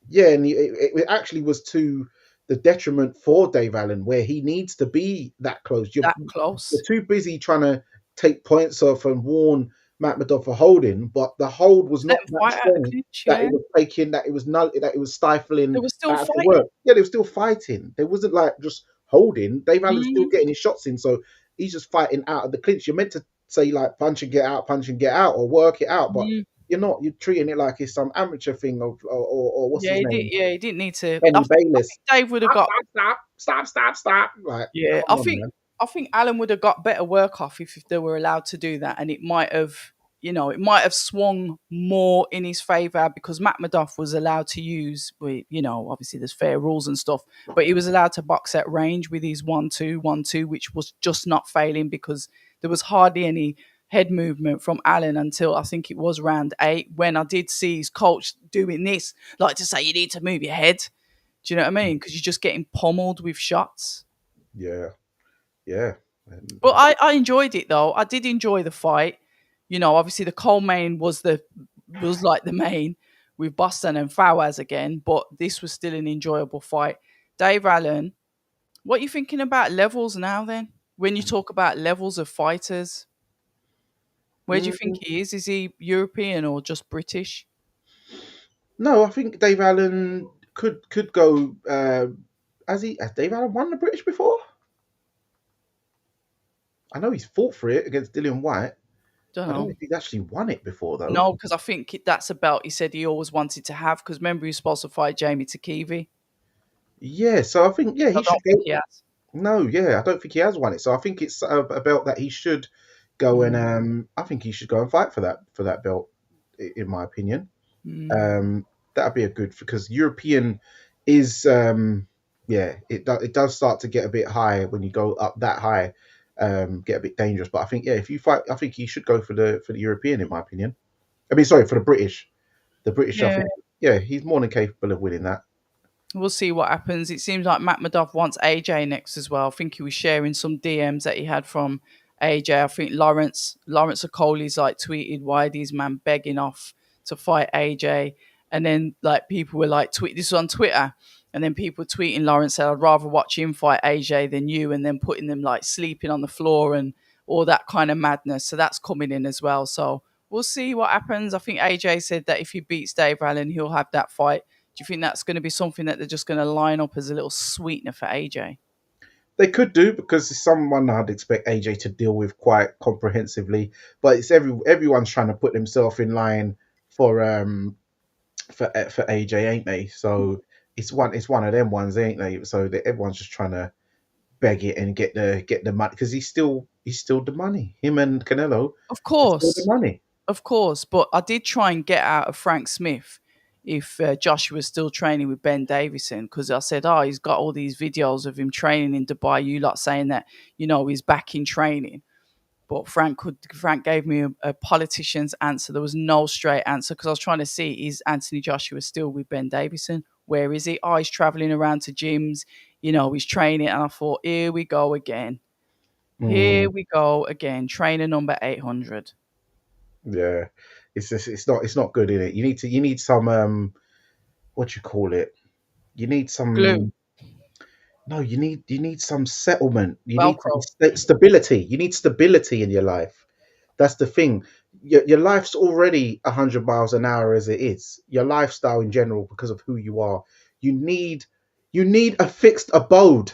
Yeah, and it actually was to the detriment for Dave Allen, where he needs to be that close. That You're close. too busy trying to take points off and warn. Makhmudov for holding, but the hold was Just let not them that fight out the strong clinch. that Yeah, it was taking, that it was null, that it was they stifling were still out of the fighting. work. Yeah, they were still fighting. They wasn't like just holding. Dave Allen's still Mm, getting his shots in, so he's just fighting out of the clinch. You're meant to say like punch and get out, or work it out, but mm. you're not. You're treating it like it's some amateur thing of, or what's Yeah, his he did. name, Yeah, he didn't need to. Kenny I Bayless. think Dave would have got. Stop. Like, Yeah, come on, man. I think Alan would have got better work off if they were allowed to do that, and it might have, it might have swung more in his favour because Makhmudov was allowed to use, obviously there's fair rules and stuff, but he was allowed to box at range with his 1-2, 1-2, which was just not failing because there was hardly any head movement from Alan until I think it was round 8 when I did see his coach doing this, like to say you need to move your head. Do you know what I mean? Because you're just getting pummeled with shots. Yeah, yeah. And But I enjoyed it though. I did enjoy the fight. Obviously the co-main was like the main with Boston and Fawaz again, but this was still an enjoyable fight. Dave Allen, what are you thinking about levels now then? When you talk about levels of fighters, where do you think mm, he is? Is he European or just British? no, I think Dave Allen could go. Has Dave Allen won the British before? I know he's fought for it against Dillian White. Don't I don't know know. if he's actually won it before though. No, because I think that's a belt he said he always wanted to have. Because remember, he was supposed to fight Jamie Takivi. Yeah, so I think I he should don't think go. he has. No, yeah, I don't think he has won it. So I think it's a belt that he should go and Mm, I think he should go and fight for that belt, in my opinion. mm. That'd be a good, because European is yeah, it does start to get a bit high when you go up that high, get a bit dangerous. But I think, yeah, if you fight, I think he should go for the European, in my opinion. I mean, sorry, for the British. The British, I Yeah, think, yeah, he's more than capable of winning that. we'll see what happens. It seems like Matt Madoff wants AJ next as well. I think he was sharing some DMs that he had from AJ. I think Lawrence Okoli's like tweeted, "Why these man begging off to fight AJ?" And then like people were like, "Tweet this was on Twitter." And then people tweeting Lawrence said, "I'd rather watch him fight AJ than you," and then putting them like sleeping on the floor and all that kind of madness. So that's coming in as well. So we'll see what happens. I think AJ said that if he beats Dave Allen, he'll have that fight. Do you think that's going to be something that they're just going to line up as a little sweetener for AJ? They could do, because it's someone I'd expect AJ to deal with quite comprehensively, but it's everyone's trying to put themselves in line for for AJ, ain't they? So it's one of them ones, ain't they? So that everyone's just trying to beg it and get the money, because he's still the money. Him and Canelo Of are still the course, money. of course. But I did try and get out of Frank Smith if Joshua was still training with Ben Davison because I said, oh, he's got all these videos of him training in Dubai. You lot saying that he's back in training. But Frank gave me a politician's answer. There was no straight answer because I was trying to see, is Anthony Joshua still with Ben Davison? Where is he? Oh, he's traveling around to gyms. He's training. And I thought, here we go again. Mm, Here we go again. Trainer number 800. yeah, it's not good, in it. You need some what you call it? You need Glue. some No, you need some settlement. You need some Velcro. stability. You need stability in your life. That's the thing. Your life's already 100 miles an hour as it is. Your lifestyle in general, because of who you are. You need you need a fixed abode,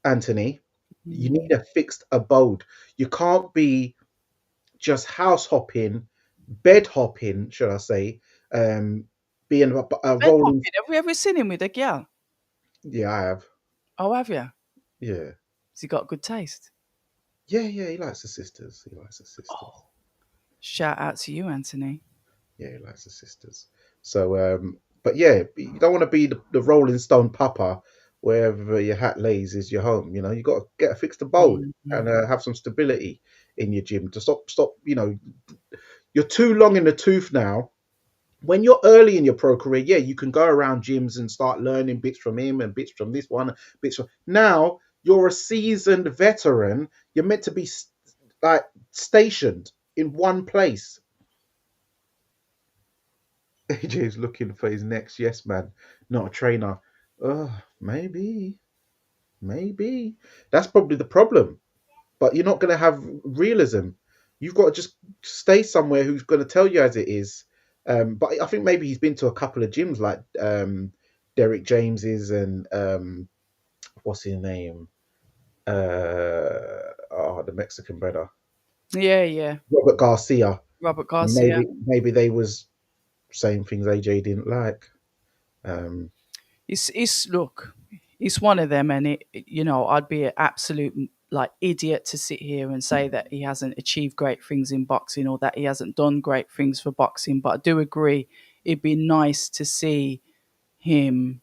Anthony. You need Mm. a fixed abode. You can't be just house hopping, bed hopping, should I say? Um, being a Bed rolling. hopping. Have we ever seen him with a girl? Yeah, I have. Oh, have you? Yeah, Has he got good taste? yeah. He likes the sisters. He likes the sisters. Oh, shout out to you, Anthony. Yeah, he likes the sisters. So, but yeah, you don't want to be the Rolling Stone Papa, wherever your hat lays is your home. You got to get a fixed abode and Mhm. have some stability in your gym to stop. You're too long in the tooth now. When you're early in your pro career, yeah, you can go around gyms and start learning bits from him and bits from this one, bits from. Now you're a seasoned veteran. You're meant to be like stationed in one place. AJ's looking for his next yes man, not a trainer. Maybe, maybe. That's probably the problem. But you're not going to have realism. You've got to just stay somewhere who's going to tell you as it is. But I think maybe he's been to a couple of gyms like Derek James's and what's his name? The Mexican brother, Yeah, yeah. Robert Garcia. Robert And Garcia. maybe they was saying things AJ didn't like. Um, It's look, it's one of them, and I'd be an absolute like idiot to sit here and say that he hasn't achieved great things in boxing or that he hasn't done great things for boxing. But I do agree, it'd be nice to see him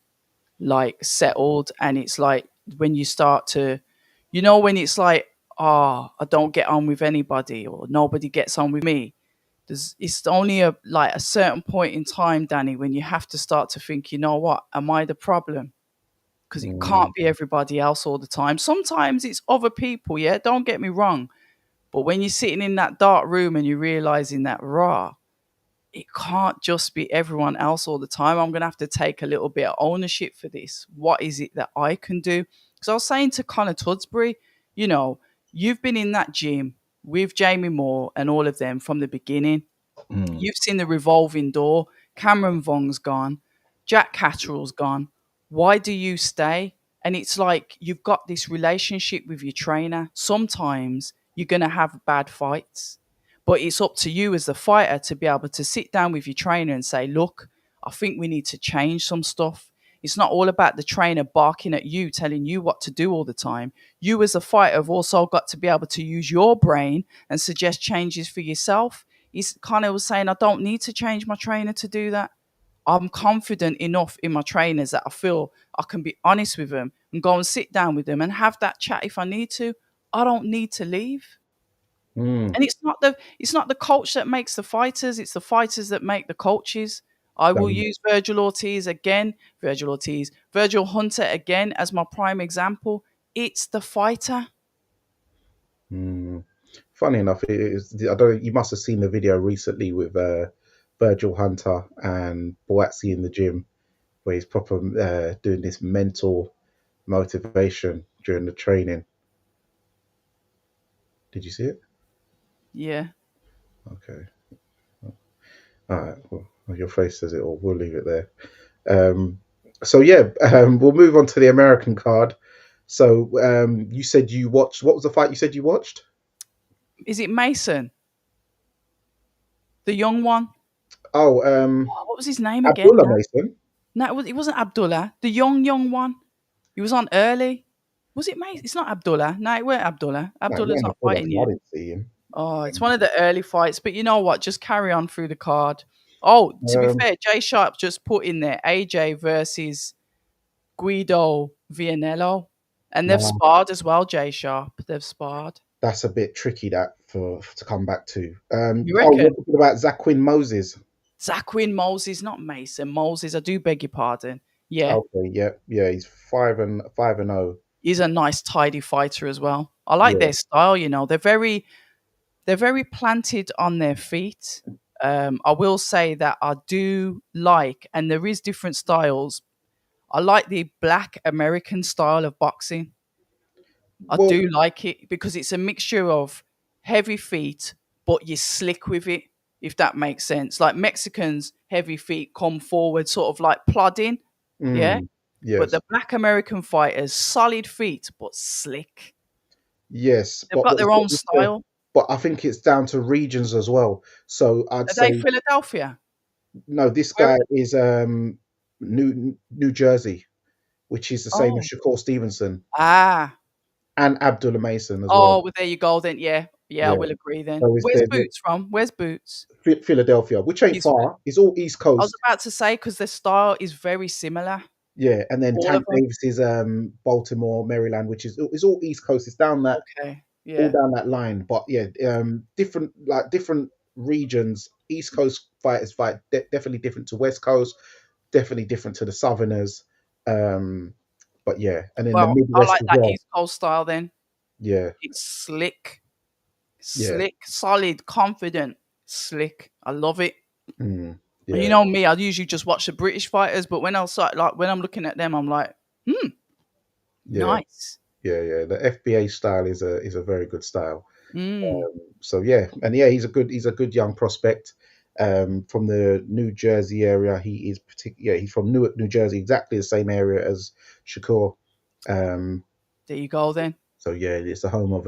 like settled, and it's like when you start to, when it's like, I don't get on with anybody or nobody gets on with me. It's only a certain point in time, Danny, when you have to start to think, you know what, am I the problem? Because it mm, can't be everybody else all the time. Sometimes it's other people, yeah, don't get me wrong. But when you're sitting in that dark room and you're realizing that, it can't just be everyone else all the time. I'm going to have to take a little bit of ownership for this. What is it that I can do? Because I was saying to Connor Tudsbury, you know, you've been in that gym with Jamie Moore and all of them from the beginning. mm, You've seen the revolving door. Cameron Vong's gone. Jack Catterall's gone. Why do you stay? And it's like you've got this relationship with your trainer. Sometimes you're going to have bad fights, but it's up to you as the fighter to be able to sit down with your trainer and say, look, I think we need to change some stuff. It's not all about the trainer barking at you, telling you what to do all the time. You, as a fighter, have also got to be able to use your brain and suggest changes for yourself. He's kind of was saying, I don't need to change my trainer to do that. I'm confident enough in my trainers that I feel I can be honest with them and go and sit down with them and have that chat if I need to. I don't need to leave. mm. And it's not the coach that makes the fighters, it's the fighters that make the coaches. I will Um, use Virgil Ortiz again, Virgil Hunter again as my prime example. It's the fighter. mm. Funny enough, it is. I don't. You must have seen the video recently with Virgil Hunter and Boatsy in the gym, where he's proper doing this mental motivation during the training. Did you see it? Yeah. Okay. All right. Well, your face says it all. We'll leave it there. Um, so yeah, we'll move on to the American card. So you said you watched. What was the fight you said you watched? Is it Mason? The young one? Oh, Oh, what was his name again? Abdullah Mason. No, it wasn't Abdullah. The young one. He was on early. Was it Mason? It's not Abdullah. No, it weren't Abdullah. No, Abdullah's not in the not full fighting I yet. didn't see him. Oh, it's one of the early fights. But you know what? Just carry on through the card. Oh, to be Um, fair, Jay Sharp just put in there AJ versus Guido Vianello. And they've no, sparred as well, Jay Sharp. They've sparred. that's a bit tricky that for to come back to. You Oh, reckon? you're talking about Zaquin Moses. Zaquin Moses, not Mason. Moses, I do beg your pardon. Yeah, Okay, yeah, yeah, he's 5-0. he's a nice, tidy fighter as well. I like Yeah. their style, they're very planted on their feet. I will say that I do like, and there is different styles. I like the Black American style of boxing. I Well, do like it because it's a mixture of heavy feet, but you're slick with it, if that makes sense. Like Mexicans, heavy feet come forward, sort of like plodding, yeah. mm, But the yes, Black American fighters, solid feet, but slick. yes, They've got their own style. but I think it's down to regions as well. So I'd Are they say Philadelphia? no. This Where? guy is New Jersey, which is the same as Oh, Shakur Stevenson ah, and Abdullah Mason as well. oh, well, there you go then. Yeah, yeah, I Yeah. will agree then. So it's Where's the Boots from? Where's Boots? Philadelphia, which ain't He's. far. It's all East I was Coast. about to say because their style is very similar. Yeah, and then All of Tank them. Davis is Baltimore, Maryland, which is it's all East Coast. It's down that Okay. all Yeah. down that line. But yeah, different regions. East Coast fighters fight definitely different to West Coast, definitely different to the Southerners. Um, but yeah, and then the Well, I Midwest like as that well. East Coast style then. Yeah, It's slick, yeah, slick, solid, confident, slick. I love it. mm, And you yeah, know me, I usually just watch the British fighters, but when I start, like when I'm looking at them, I'm like, yeah, nice. yeah, yeah. The FBA style is a very good style. Mm. So yeah, and yeah, he's a good young prospect from the New Jersey area. He is yeah, he's from Newark, New Jersey, exactly the same area as Shakur. Um, There you go then. so yeah, it's the home of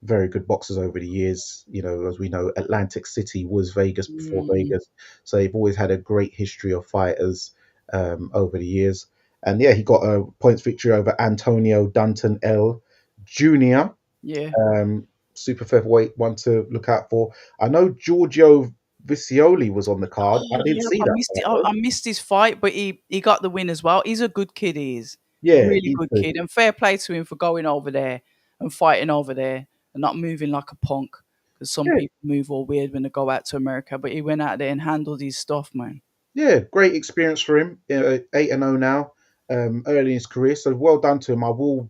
very good boxers over the years. You know, as we know, Atlantic City was Vegas before Mm. Vegas, so they've always had a great history of fighters over the years. And yeah, he got a points victory over Antonio Dunton L. Jr. Yeah. Um, Super featherweight one to look out for. I know Giorgio Vicioli was on the card. I Oh didn't yeah, see I that missed fight it. I, though. I missed his fight, but he got the win as well. He's a good kid. He is Yeah, really he's good good. kid, and fair play to him for going over there and fighting over there and not moving like a punk. Because some Yeah, people move all weird when they go out to America, but he went out there and handled his stuff, man. yeah, great experience for him. 8-0 now, early in his career. So well done to him. I will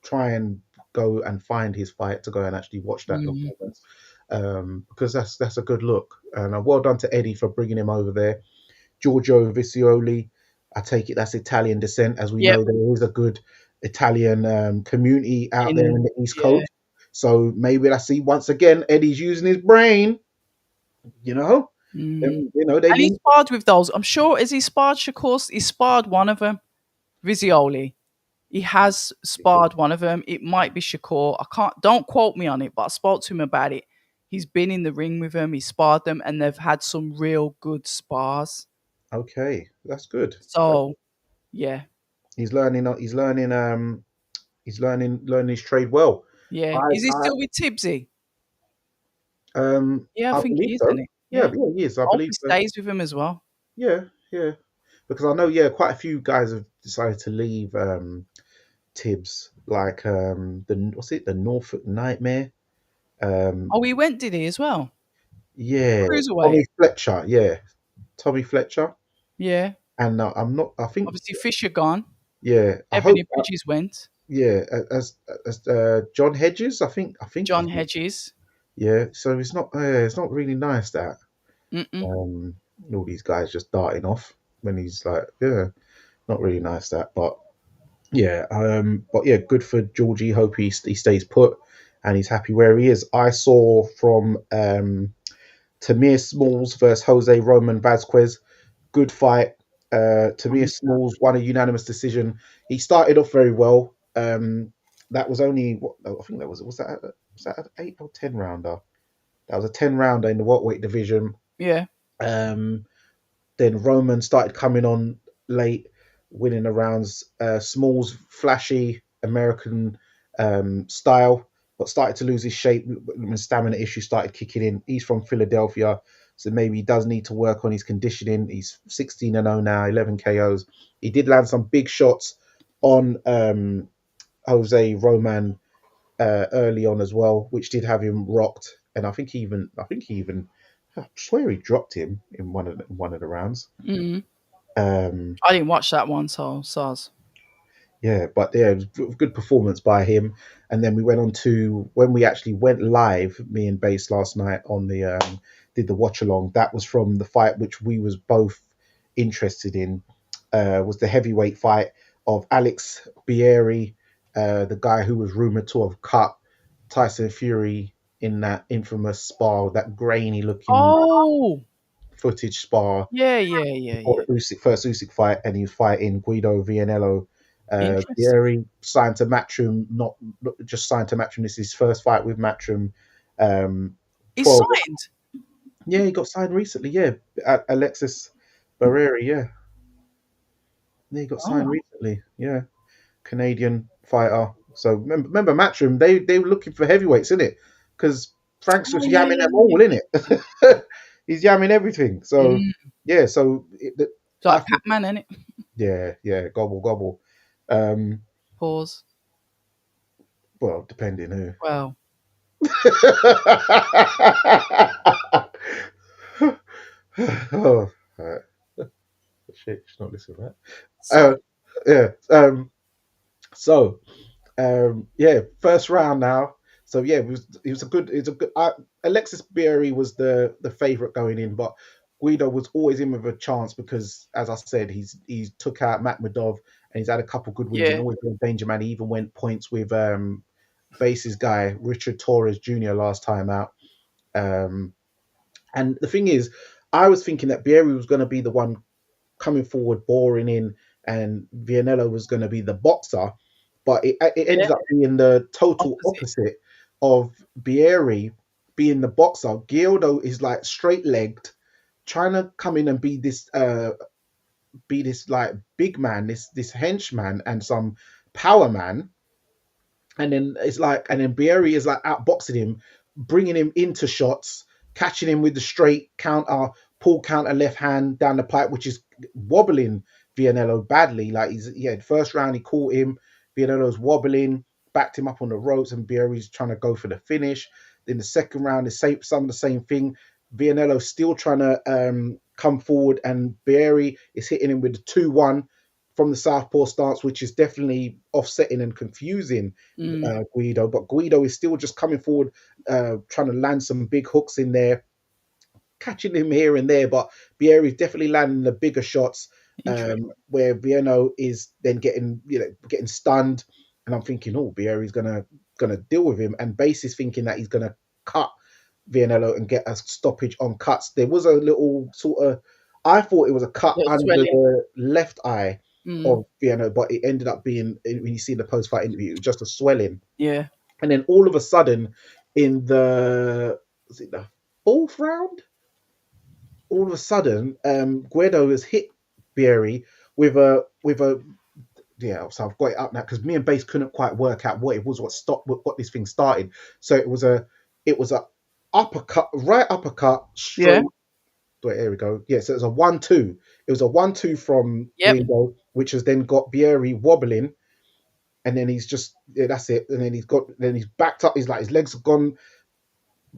try and go and find his fight to go and actually watch that Mm. performance, because that's a good look. And well done to Eddie for bringing him over there. Giorgio Vicioli, I take it that's Italian descent. As we Yep. know, there is a good Italian community out there in In the East yeah. Coast. So maybe I see once again Eddie's using his brain. You know, Mm. they And he need. sparred with those. I'm sure, has he sparred Shakur? He sparred one of them, Vizioli. He has sparred one of them. It might be Shakur. I can't. Don't quote me on it, but I spoke to him about it. He's been in the ring with them. He sparred them, and they've had some real good spars. Okay, that's good. So yeah, He's learning. He's learning his trade well. yeah. I Is he still with Tibbsy? Yeah, I I think believe he is, isn't so. he? Yeah, Yeah. yeah, he is. I I hope believe he so. stays with him as well. Yeah, yeah. Because I know, yeah, quite a few guys have decided to leave Tibbs, like the what's it, the Norfolk Nightmare. Um, Oh, he went, did he as well? yeah, Cruiserweight. Tommy Fletcher. Yeah, Tommy Fletcher. Yeah. And I'm not. I think. Obviously, Fisher gone. Yeah, I hope. Ebony Bridges went. Yeah, as John Hedges. I think John he's. Hedges. Yeah, so it's not really nice that Mm-mm. um all these guys just darting off when he's like, yeah, not really nice that, but yeah, good for Georgie. Hope he stays put and he's happy where he is. I saw from Tamir Smalls versus Jose Roman Vasquez. Good fight. I Tamir missed that. Smalls won a unanimous decision. He started off very well. That was only what I think that was that an 8 or 10 rounder. That was a 10 rounder in the welterweight division. Yeah. Um, then Roman started coming on late, winning the rounds. Smalls, flashy American style, but started to lose his shape when stamina issues started kicking in. He's from Philadelphia, so maybe he does need to work on his conditioning. He's 16-0 now, 11 KOs. He did land some big shots on Jose Roman early on as well, which did have him rocked. And I swear he dropped him in one of the rounds. Mm. Um, I didn't watch that one, so Sars. yeah, but yeah, it was good performance by him. And then we went on to when we actually went live, me and Base last night on the did the watch along. That was from the fight which we was both interested in. Was the heavyweight fight of Alex Bieri, the guy who was rumored to have cut Tyson Fury in that infamous spar, that grainy looking Oh, footage spar yeah, yeah, yeah, before yeah. the first Usyk fight, and he was fighting Guido Vianello. Interesting. Bieri signed to Matchroom, not just signed to Matchroom. This is his first fight with Matchroom. Um, He 12. signed. Yeah, he got signed recently. Yeah, Alexis Barreri. Yeah, he got Oh, signed recently. Yeah, Canadian fighter. So remember Matchroom, they were looking for heavyweights, in it? Because Frank's oh just yeah, yamming yeah, them all, yeah. in it. He's yamming everything. So Mm. yeah, It's I like think Pac-Man, innit? yeah, gobble gobble. Um, Pause. well, depending who. Well, Oh, right. Shit, she's not listening to that. sorry. Yeah. Yeah, first round now. So yeah, it was a good. Alexis Bieri was the favorite going in, but Guido was always in with a chance because, as I said, he's took out Matt Madov and he's had a couple good wins and Yeah. always been a danger man. He even went points with Base's guy, Richard Torres Jr. last time out. Um, and the thing is, I was thinking that Bieri was going to be the one coming forward, boring in, and Vianello was going to be the boxer, but it Yeah, ended up being the total opposite. opposite of Bieri being the boxer. Gildo is like straight legged, trying to come in and be this like big man, this henchman and some power man, and then it's like, and then Bieri is like outboxing him, bringing him into shots, catching him with the straight counter, pull counter left hand down the pipe, which is wobbling Vianello badly. Like the first round he caught him, Vianello's wobbling, backed him up on the ropes, and Bieri's trying to go for the finish. Then the second round, the same, some of the same thing. Vianello still trying to come forward, and Bieri is hitting him with the 2-1 from the southpaw stance, which is definitely offsetting and confusing Mm. Guido. But Guido is still just coming forward, trying to land some big hooks in there, catching him here and there. But Bieri is definitely landing the bigger shots, Interesting. where Viano is then getting stunned. And I'm thinking, oh, Bieri's gonna deal with him. And Base is thinking that he's gonna cut Vianello and get a stoppage on cuts. There was a little sort of, I thought it was a cut Little under swelling. the left eye Mm. of Viano, but it ended up being, when you see the post fight interview, it was just a swelling. Yeah. And then all of a sudden, in the, was it the fourth round? All of a sudden, Guido has hit Bieri with a yeah. So I've got it up now because me and Base couldn't quite work out what it was, what got this thing started. So it was a uppercut, right uppercut, Yeah. straight. Wait, here we go. Yeah, so it was a 1-2. It was a 1-2 from Yep. Guido, which has then got Bieri wobbling, and then he's just, yeah, that's it. And then he's backed up. He's like, his legs have gone.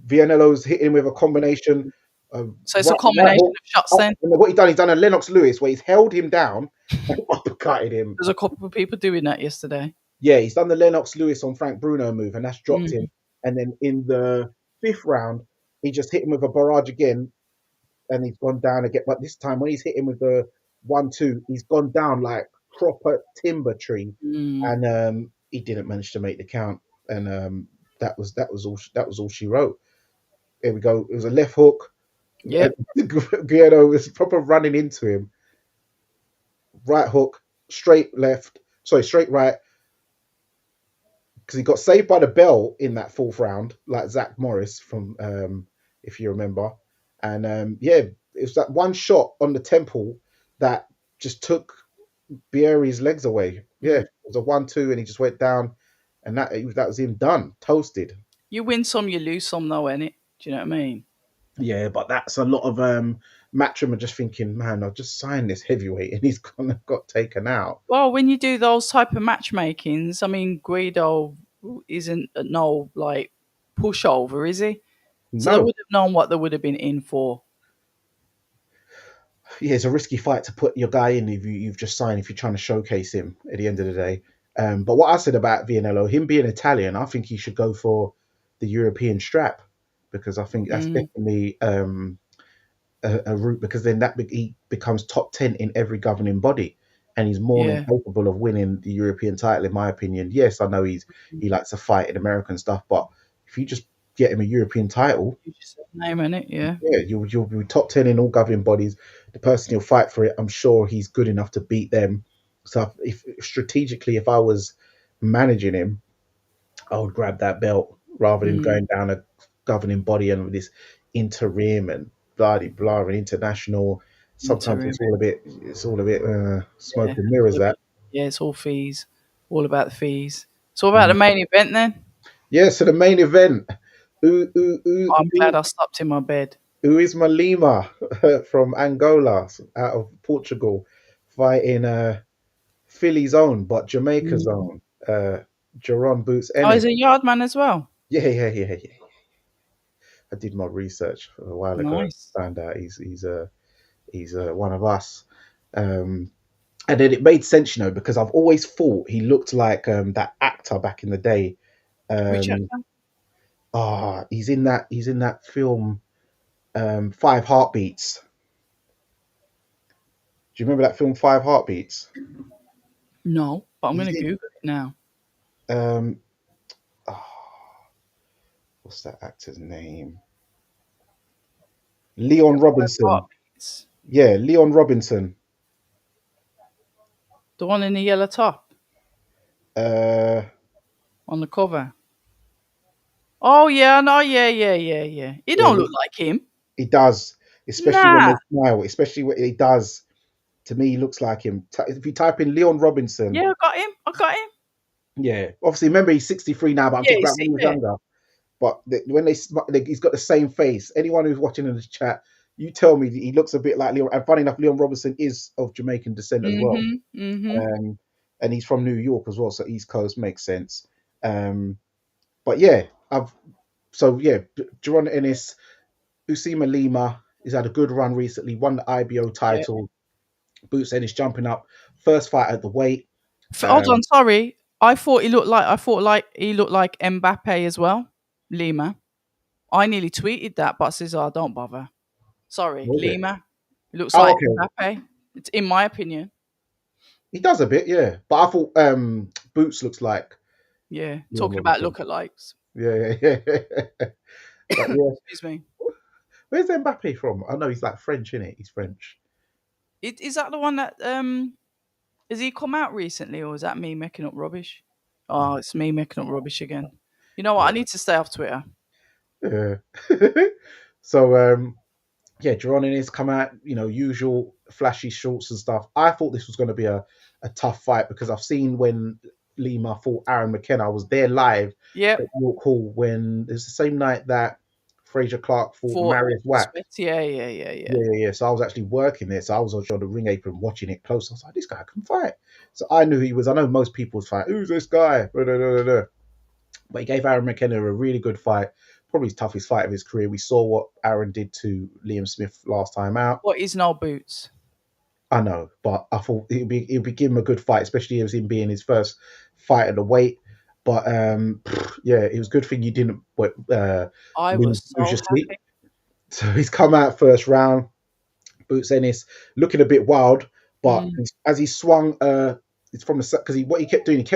Vianello's hitting with a combination of So it's a right combination hook. of shots Up, then. and what he's done a Lennox Lewis where he's held him down and uppercutted him. There's a couple of people doing that yesterday. Yeah, he's done the Lennox Lewis on Frank Bruno move, and that's dropped him. Mm. And then in the fifth round, he just hit him with a barrage again, and he's gone down again. But this time, when he's hit him with the 1-2, he's gone down like proper timber tree, Mm. and he didn't manage to make the count. And that was all she wrote. Here we go. It was a left hook. Yep. Guerrero was proper running into him. Right hook, straight left, sorry, straight right, because he got saved by the bell in that fourth round, like Zach Morris from, if you remember. And yeah, it was that one shot on the temple that just took Bieri's legs away. Yeah, Mm. it was a 1-2, and he just went down, and that was him done, toasted. You win some, you lose some, though, innit? Do you know what I mean? Yeah, but that's a lot of Matchroom are just thinking, man, I'll just sign this heavyweight, and he's gonna got taken out. Well, when you do those type of matchmakings, I mean, Guido isn't no like pushover, is he? So they No, would have known what they would have been in for. yeah, it's a risky fight to put your guy in if you've just signed, if you're trying to showcase him at the end of the day. But what I said about Vianello, him being Italian, I think he should go for the European strap, because I think that's Mm. definitely a route, because then he becomes top 10 in every governing body, and he's more than Yeah. capable of winning the European title, in my opinion. Yes, I know he likes to fight in American stuff, but if you just get him a European title, You just said the name in it, yeah. yeah, you'll be top 10 in all governing bodies. The person he'll fight for it, I'm sure he's good enough to beat them. So if strategically, if I was managing him, I would grab that belt rather than Mm. going down a governing body and with this interim and bloody blah and international. Sometimes Interim, it's all a bit smoke yeah. and mirrors, that. Yeah, it's all fees. All about the fees. So what about the Mhm. main event then? Yeah, so the main event, I'm glad I stopped in my bed. Isma Lima from Angola, out of Portugal, fighting Philly's own, but Jamaica's Mm. own, Jaron Boots Oh, Ennis. he's a yard man as well. Yeah, yeah, yeah, yeah. I did my research a while ago. Nice. Found out he's one of us. Um, and then it made sense, because I've always thought he looked like that actor back in the day. Which Um, actor? he's in that film, Five Heartbeats. Do you remember that film, Five Heartbeats? No, but I'm He's going to in. Google it now. Um, what's that actor's name? Leon Robinson. Heartbeats. Yeah, Leon Robinson. The one in the yellow top Uh, on the cover. Oh yeah, no, yeah. He yeah, don't look like him. he does, especially when they Nah. smile. Especially when he does. To me, he looks like him. If you type in Leon Robinson, Yeah, I got him. I got him. yeah. Obviously, remember he's 63 now, but I'm Yeah, talking about when he was yeah. younger. But when he's got the same face. Anyone who's watching in the chat, you tell me that he looks a bit like Leon. And funny enough, Leon Robinson is of Jamaican descent as well, Mm-hmm. and he's from New York as well, so East Coast makes sense. Um, but yeah, Jaron Ennis, Usima Lima, he's had a good run recently. Won the IBO Yeah. title. Boots Ennis jumping up, first fight at the weight. Hold on, sorry. I thought he looked like Mbappe as well. Lima. I nearly tweeted that, but says, "Oh, don't bother." Sorry, Was it? Lima. He looks Oh, like okay. Mbappe. It's in my opinion. He does a bit, yeah. But I thought Boots looks like Yeah. Leon Talking about Robinson. lookalikes. Yeah. But yeah, Excuse me. where's Mbappe from? I know he's like French, isn't it? He's French. Is that the one that has he come out recently, or is that me making up rubbish? Oh, it's me making up rubbish again. You know what? I Yeah. need to stay off Twitter. Yeah. So yeah, Jaron Ennis come out, usual flashy shorts and stuff. I thought this was going to be a tough fight because I've seen when Lima fought Aaron McKenna. I was there live Yep. at York Hall when it was the same night that Fraser Clark fought For Marius Wack. yeah. Yeah. So I was actually working there. So I was on the ring apron watching it close. I was like, this guy can fight. So I knew he was. I know most people's fight. Who's this guy? But he gave Aaron McKenna a really good fight. Probably his toughest fight of his career. We saw what Aaron did to Liam Smith last time out. What is no boots? I know, but I thought it'd be give him a good fight, especially as him being his first fight at the weight. But yeah, it was a good thing you didn't I lose was so your sleep. happy. So he's come out first round. Boots Ennis looking a bit wild, but as he swung, it's from the because what he kept doing,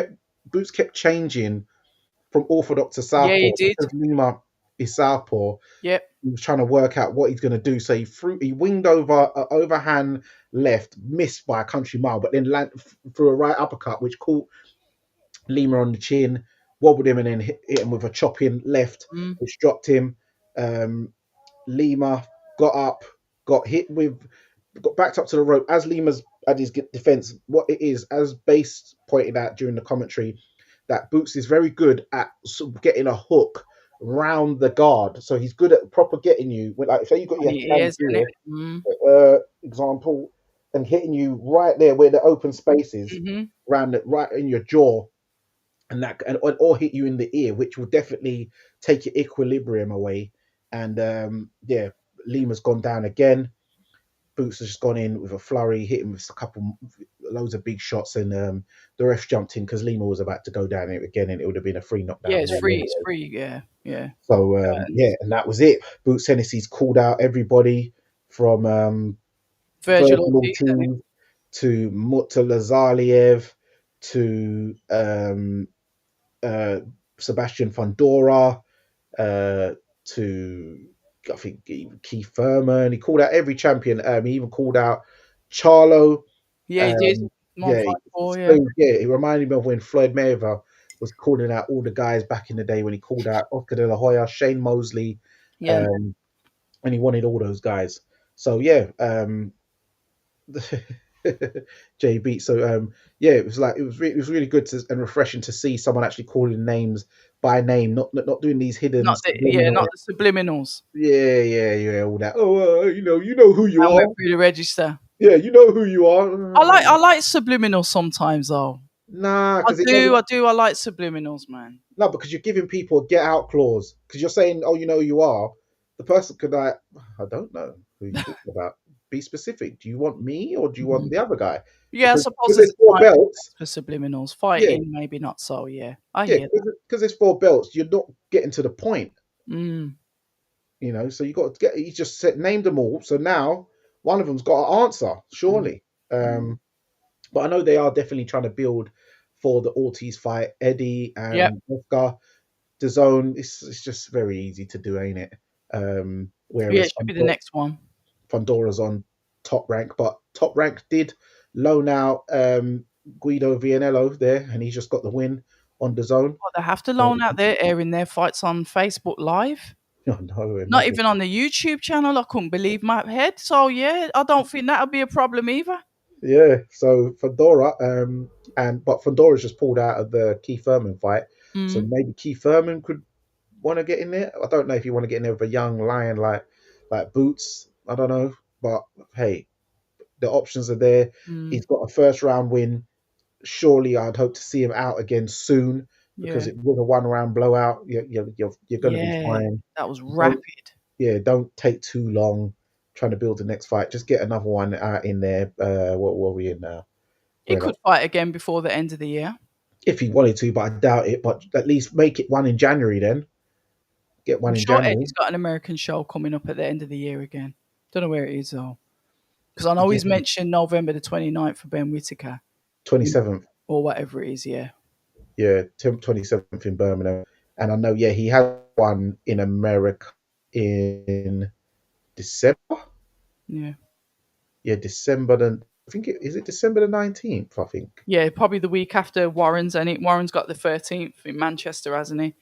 Boots kept changing from orthodox to southpaw. Yeah, he did. Because Lima is southpaw. Yep. He was trying to work out what he's going to do. So he winged over overhand left, missed by a country mile, but then threw a right uppercut, which caught Lima on the chin, wobbled him, and then hit him with a chopping left, which dropped him. Lima got up, got backed up to the rope. As Lima's at his defense, what it is, as Base pointed out during the commentary, that Boots is very good at sort of getting a hook round the guard. So he's good at proper getting you. Like, say you got your hand here, example, and hitting you right there where the open space is, right in your jaw, or hit you in the ear, which will definitely take your equilibrium away. And yeah, Lima's gone down again. Boots has just gone in with a flurry, hit him with loads of big shots, and the ref jumped in because Lima was about to go down it again, and it would have been a free knockdown. Yeah, it's free. It's free. Yeah. So yeah, and that was it. Boots Hennessy's called out everybody from Virgil Ortiz to Murtala Zaliev to Sebastian Fundora to I think Keith Thurman. He called out every champion. He even called out Charlo. Yeah, he did. It reminded me of when Floyd Mayweather was calling out all the guys back in the day when he called out Oscar De La Hoya, Shane Mosley, and he wanted all those guys. So yeah, JB. So yeah, it was really good and refreshing to see someone actually calling names by name, not doing these hidden. Not the subliminals. Yeah, all that. Oh, you know who you are. Went through the register. Yeah, you know who you are. I like subliminals sometimes though. Nah, I do. I like subliminals, man. No, because you're giving people a get out clause. Because you're saying, oh, you know who you are. The person could I don't know who you're talking about. Be specific. Do you want me or do you want the other guy? Yeah, because, I suppose there's 4 belts for subliminals. Fighting, maybe not so. Yeah, I hear that. Because there's 4 belts, you're not getting to the point. You know, so you got to get. You just named them all. So now one of them's got to answer, surely. But I know they are definitely trying to build for the Ortiz fight. Eddie and Oscar. the zone. It's just very easy to do, ain't it? Yeah, Whereas it should be the next one. Fondora's on Top Rank, but Top Rank did loan out Guido Vianello there, and he's just got the win on the zone. What, they have to So, loan out their airing their fights on Facebook Live? oh, no, Not imagine. even on the YouTube channel. I couldn't believe my head. So yeah, I don't think that'll be a problem either. Yeah, so Fedora, but Fedora's just pulled out of the Keith Thurman fight, so Mm. maybe Keith Thurman could want to get in there. I don't know if you want to get in there with a young lion like Boots. I don't know, but hey, the options are there. Mm. He's got a first round win. Surely, I'd hope to see him out again soon because Yeah. it was a 1 round blowout. You're going to be Yeah. fine. That was Don't rapid. don't take too long trying to build the next fight. Just get another one out in there. What are we in now? He We're like, could fight again before the end of the year. if he wanted to, but I doubt it. But at least make it one in January then. Get one I'm in sure January. Eddie's got an American show coming up at the end of the year again. Don't know where it is though. Because I know Yeah, he's mentioned November the 29th for Ben Whitaker 27th. or whatever it is, yeah. Yeah, 27th in Birmingham. And I know, yeah, he had one in America in December. Yeah. Yeah, December the. I think is it December the 19th. I think. Yeah, probably the week after Warren's, and Warren's got the 13th in Manchester, hasn't he?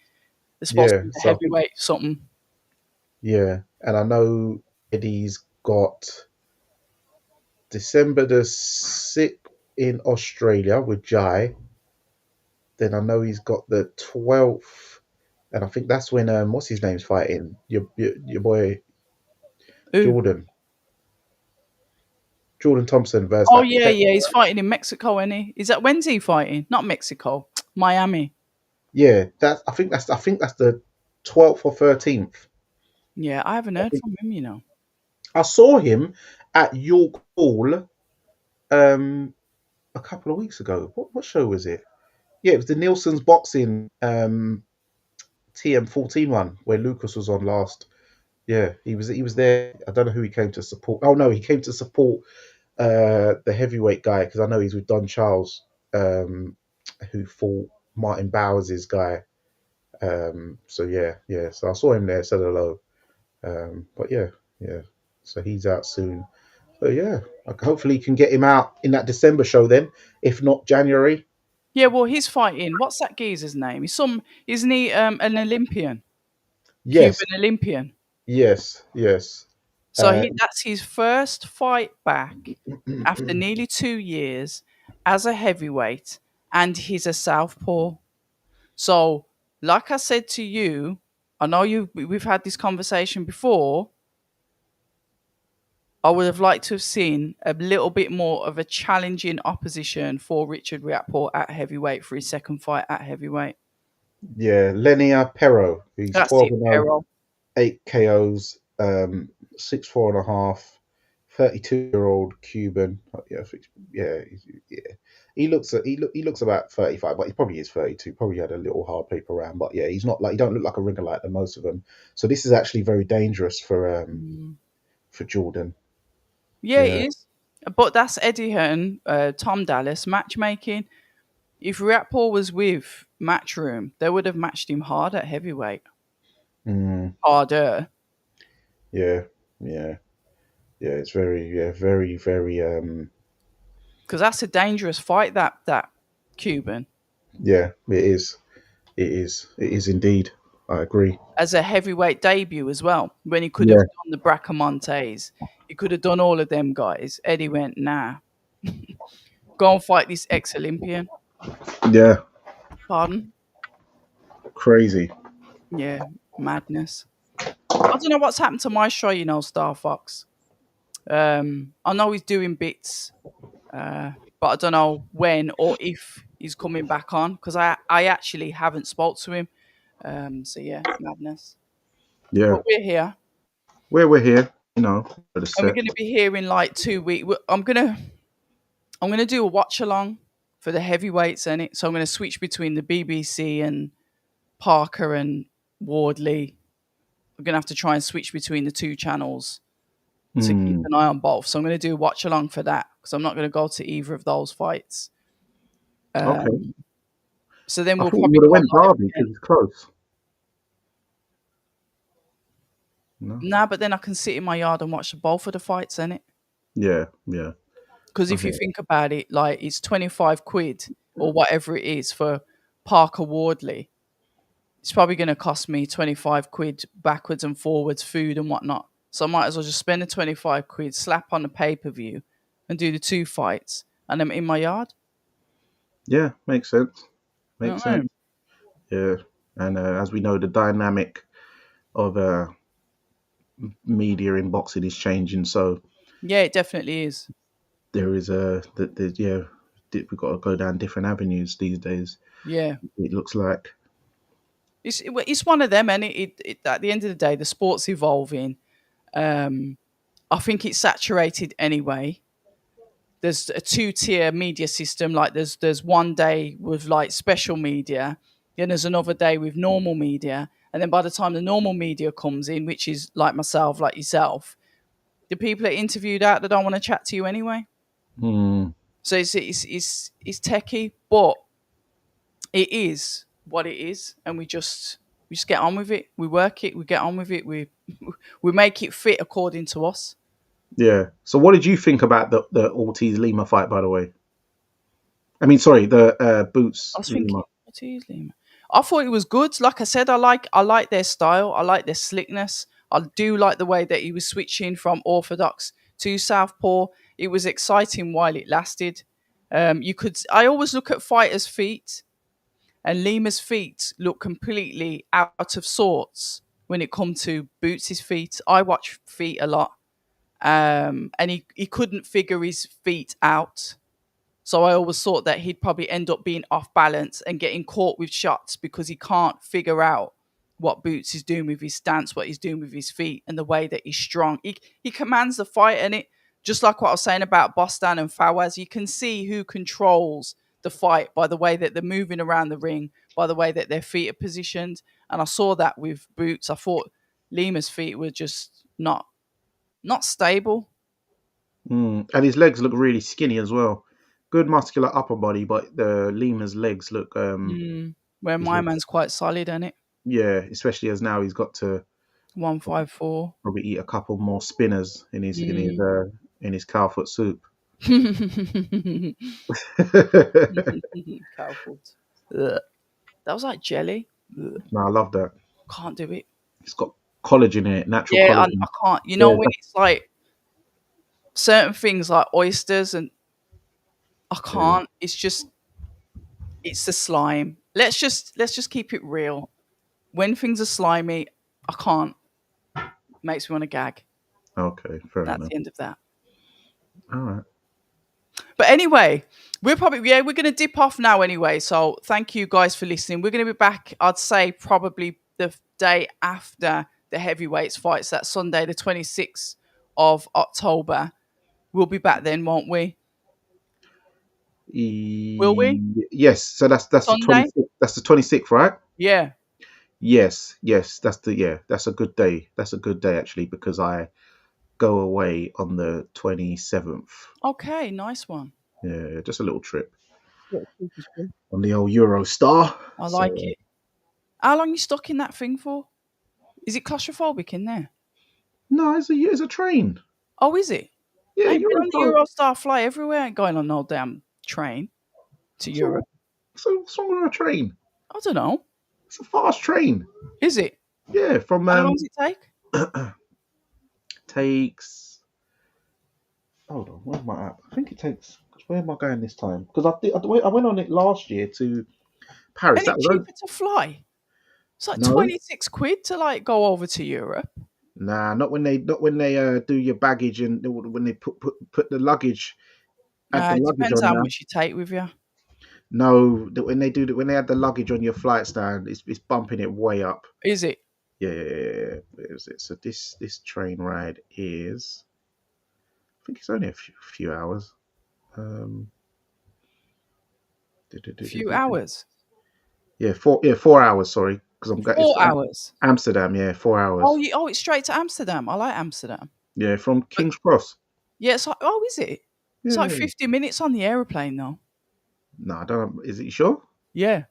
They're supposed to Yeah, be the so I think heavyweight something. yeah, and I know Eddie's got December the 6th in Australia with Jai. Then I know he's got the 12th, and I think that's when what's his name's fighting your boy Who? Jordan Thompson versus Oh, that yeah, pet. yeah, he's fighting in Mexico, isn't he? Is that when's he fighting? Not Mexico, Miami. Yeah, I think that's the 12th or 13th. Yeah, I haven't I heard think from him, you know. I saw him at York Hall um a couple of weeks ago. What show was it? Yeah, it was the Nielsen's boxing TM14 one where Lucas was on last. Yeah, he was there. I don't know who he came to support. Oh no, he came to support the heavyweight guy because I know he's with Don Charles, who fought Martin Bowers' guy. So yeah. So I saw him there, said hello. But yeah. So he's out soon. So yeah, hopefully you can get him out in that December show then, if not January. Yeah, well, he's fighting. What's that geezer's name? Isn't he an Olympian? Yes, Cuban Olympian. yes. So Uh, that's his first fight back after nearly 2 years as a heavyweight, and he's a southpaw. So, like I said to you, I know we've had this conversation before. I would have liked to have seen a little bit more of a challenging opposition for Richard Riakporhe at heavyweight for his second fight at heavyweight. yeah, Lenia Perro, he's That's 12 it, and 0, Pero. 8 KOs, 6'4" and a half, 32-year-old Cuban. Yeah, yeah. He looks about 35, but he probably is 32. Probably had a little hard paper round, but yeah, he's not like he don't look like a ringer like the most of them. So this is actually very dangerous Mm. for Jordan. Yeah, Yeah. it is. But that's Eddie Hearn, Tom Dallas matchmaking. If Riakporhe was with Matchroom, they would have matched him hard at heavyweight. Mm, Harder. yeah. Yeah. Yeah. It's very. Because that's a dangerous fight, that Cuban. Yeah. It is. It is. It is indeed. I agree. As a heavyweight debut as well, when he could have Yeah. done the Bracamontes. He could have done all of them guys. Eddie went, nah. Go and fight this ex-Olympian. Yeah. Pardon? Crazy. Yeah, madness. I don't know what's happened to my show, Star Fox. I know he's doing bits, but I don't know when or if he's coming back on because I actually haven't spoke to him. So yeah, madness. Yeah. But we're here, Where we're here, for the and we're set. going to be here in like 2 weeks. I'm gonna do a watch along for the heavyweights in it. So I'm gonna switch between the BBC and Parker and Wardley. I'm gonna have to try and switch between the two channels to keep Hmm. an eye on both. So I'm going to do a watch along for that because I'm not going to go to either of those fights. Okay. So then I we'll thought you probably would have go went live Derby again. because it's close. No. Nah, but then I can sit in my yard and watch both of the fights, innit? Yeah, yeah. Because if you Okay. think about it, like it's 25 quid or whatever it is for Parker Wardley. It's probably going to cost me 25 quid backwards and forwards, food and whatnot. So I might as well just spend the 25 quid, slap on the pay per view, and do the two fights, and I'm in my yard. Yeah, makes sense. You know Makes what I sense. mean? Yeah, and as we know, the dynamic of media in boxing is changing. So Yeah, it definitely is. there is yeah, we've got to go down different avenues these days. Yeah. It looks like. It's one of them, and at the end of the day, the sport's evolving. I think it's saturated anyway. There's a two-tier media system. Like there's one day with like special media, then there's another day with normal media, and then by the time the normal media comes in, which is like myself, like yourself, the people that interviewed out, they don't want to chat to you anyway. Hmm. So it's techie, but it is what it is, and we just get on with it. We work it. We get on with it. We make it fit according to us. Yeah. So, what did you think about the Ortiz Lima fight? By the way, I mean, sorry, the I Boots was Lima. thinking, what's easily? I thought it was good. Like I said, I like their style. I like their slickness. I do like the way that he was switching from orthodox to southpaw. It was exciting while it lasted. I always look at fighters' feet, and Lima's feet look completely out of sorts when it comes to Boots' feet. I watch feet a lot, and he couldn't figure his feet out. So I always thought that he'd probably end up being off balance and getting caught with shots because he can't figure out what Boots is doing with his stance, what he's doing with his feet, and the way that he's strong. He commands the fight, and it just like what I was saying about Bostan and Fawaz, you can see who controls the fight by the way that they're moving around the ring, by the way that their feet are positioned. And I saw that with Boots. I thought Lima's feet were just not stable. And his legs look really skinny as well. Good muscular upper body, but the Lima's legs look Where his my legs, man's quite solid, isn't it? yeah, especially as now he's got to 154. probably eat a couple more spinners in his Mm. in his cow foot soup. Cow foot. Ugh. That was like jelly. Ugh. No, I love that. Can't do it. It's got collagen in it, natural Yeah, I collagen. can't. You know Yeah, when it's like certain things like oysters, and I yeah. can't. It's the slime. Let's just keep it real. When things are slimy, I can't. Makes me want to gag. Okay, fair That's enough. the end of that. All right. But anyway, we're gonna dip off now anyway. So thank you guys for listening. We're gonna be back, I'd say probably the day after the heavyweights fights, that Sunday, the 26th of October. We'll be back then, won't we? Will we? Yes, so that's the Sunday? 26th. That's the 26th, right? Yeah. Yes, yes, that's a good day. That's a good day actually because I go away on the 27th. Okay, nice one. Yeah, just a little trip Yeah, super cool. on the old Eurostar. I like So it. How long you stuck in that thing for? Is it claustrophobic in there? no, it's a train. Oh, is it? Yeah, I ain't been on the Eurostar. Eurostar fly everywhere. I ain't going on no damn train to So Europe. what's wrong with a train? I don't know. It's a fast train. Is it? Yeah, from How long does it take? takes. Hold on, where's my app? I think it takes. Where am I going this time? Because I went on it last year to Paris. And That it's was cheaper to fly. It's like no, 26 quid to like go over to Europe. nah, not when they do your baggage and when they put the luggage, add the It luggage depends on how there. much you take with you. No, when they do that, when they add the luggage on your flight stand, it's bumping it way up. Is it? Yeah. Where is it? So this train ride is, I think it's only a few hours. Um, A few hours? yeah, 4 hours. Sorry, because it's 4 hours? Amsterdam. Yeah, 4 hours. It's straight to Amsterdam. I like Amsterdam. Yeah, from But King's Cross. yeah, it's like, oh, is it? It's like Yeah. 50 minutes on the aeroplane though. No, I don't know. Is it sure? Yeah.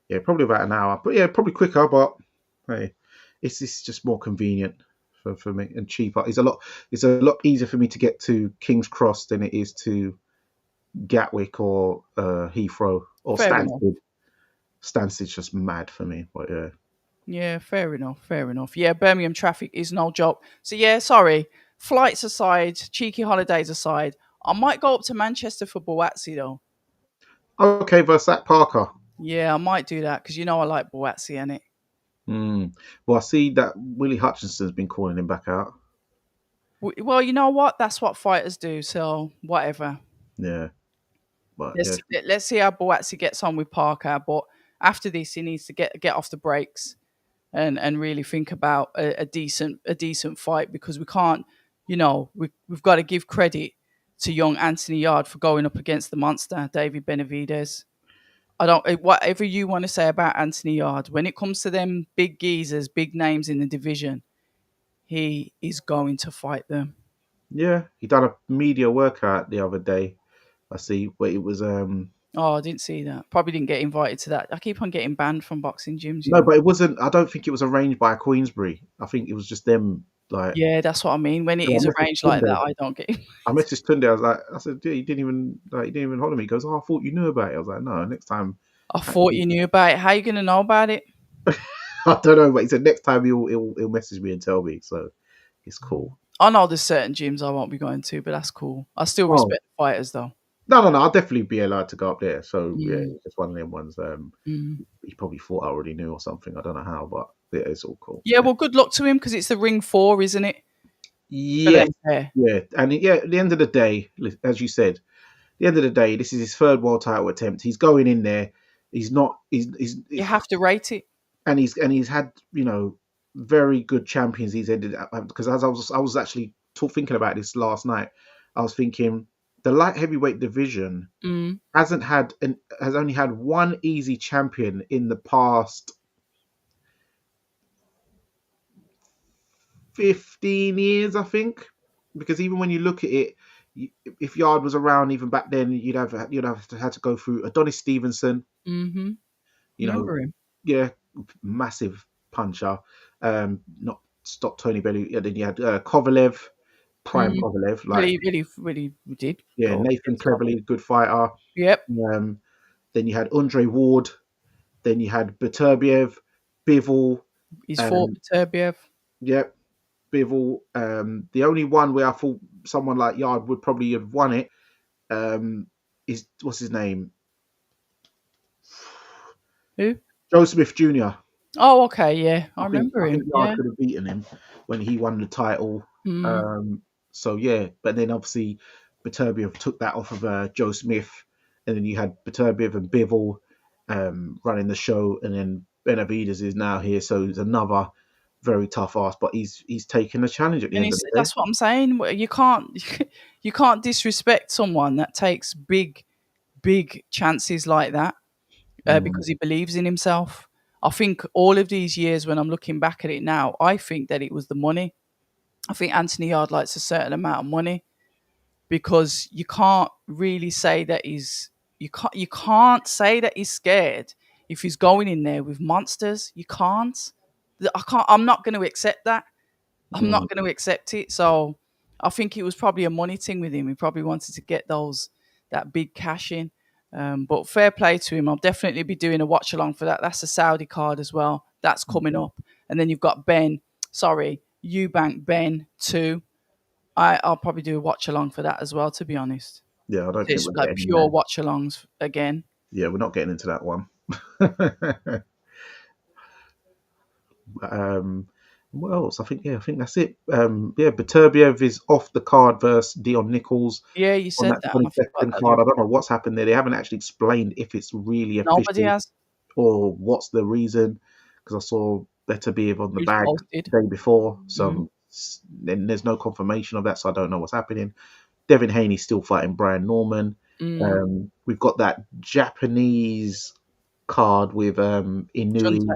Yeah, probably about an hour. But yeah, probably quicker. But hey, it's just more convenient for me, and cheaper. It's a lot easier for me to get to King's Cross than it is to Gatwick or Heathrow or Fair enough. Stansted. Stansted's just mad for me, but yeah. Yeah, fair enough. Fair enough. Yeah, Birmingham traffic is no joke. So yeah, sorry. Flights aside, cheeky holidays aside, I might go up to Manchester for Boatsi though. Okay, Versac Parker. Yeah, I might do that because you know I like Boatsi in it. Mm. Well, I see that Willie Hutchinson's been calling him back out. Well, you know what? That's what fighters do. So whatever. Yeah, but yeah, Let's see how Boatsi gets on with Parker. But after this, he needs to get off the brakes and really think about a decent fight because we can't, we've got to give credit to young Anthony Yard for going up against the monster David Benavidez. I don't whatever you want to say about Anthony Yard when it comes to them big geezers, big names in the division, he is going to fight them. yeah. He done a media workout the other day. I see, but it was Oh, I didn't see that. Probably didn't get invited to that. I keep on getting banned from boxing gyms, you no, know. but it wasn't. I don't think it was arranged by Queensbury. I think it was just them. Like, Yeah, that's what I mean. When it so I is messaged arranged like that, Tunde. I don't get. I messaged Tunde. I was like, I said, yeah, he didn't even holler me. He goes, oh, I thought you knew about it. I was like, no, next time. I thought you knew about it. How you gonna know about it? I don't know, but he said next time he'll message me and tell me. So it's cool. I know there's certain gyms I won't be going to, but that's cool. I still Oh respect the fighters though. no, I'll definitely be allowed to go up there. So yeah, Mm, it's just one of them ones. mm. He probably thought I already knew or something. I don't know how, but yeah, it's all cool. Yeah, well, good luck to him because it's the ring 4, isn't it? For Yeah, them pair. yeah, and yeah. At the end of the day, as you said, at the end of the day, this is his third world title attempt. He's going in there. He's not. You have to rate it. And he's had very good champions. He's ended up because as I was actually thinking about this last night. I was thinking the light heavyweight division Mm, has only had one easy champion in the past 15 years, I think. Because even when you look at it, if Yard was around even back then, you'd have to go through Adonis Stevenson. mm-hmm. You know, Remember him? yeah, massive puncher. Not stop Tony Bellew. Yeah, then you had Kovalev, prime Mm. Kovalev, like Really, really, really did yeah, go Nathan against Kovalev. Cleverly, good fighter. Yep, Um, then you had Andre Ward. Then you had Beterbiev, Bivol. he's fought Um, Beterbiev. yep, Bivol. The only one where I thought someone like Yard would probably have won it is what's his name? Who? Joe Smith Jr. Oh, okay, yeah, I I think remember I think him. Yard Yeah. could have beaten him when he won the title. Mm. So yeah, but then obviously Beterbiev took that off of Joe Smith, and then you had Beterbiev and Bivol running the show, and then Benavidez is now here, so he's another very tough ass, but he's taking the challenge at the And end of it's, the day. that's what I'm saying. You can't you can't disrespect someone that takes big chances like that Mm, because he believes in himself. I think all of these years, when I'm looking back at it now, I think that it was the money. I think Anthony Yard likes a certain amount of money because you can't really say that you can't say that he's scared if he's going in there with monsters. You can't. I'm not going to accept that. I'm mm. not going to accept it. So I think it was probably a money thing with him. He probably wanted to get that big cash in. But fair play to him. I'll definitely be doing a watch along for that. That's a Saudi card as well. That's coming up. And then you've got Eubank Ben too. I'll probably do a watch along for that as well, to be honest. Yeah, I don't think It's we're like getting in pure there. watch alongs again. Yeah, we're not getting into that one. um, what else? I think that's it. Yeah, Beterbiev is off the card versus Dion Nichols Yeah, you on said that that, and I forgot 22nd that. card. I don't know what's happened there. They haven't actually explained if it's really Nobody official has. or what's the reason. Because I saw Beterbiev on the He's bag posted. the day before, Mm, so then there's no confirmation of that, so I don't know what's happening. Devin Haney's still fighting Brian Norman. mm. We've got that Japanese card with Junte. Inui,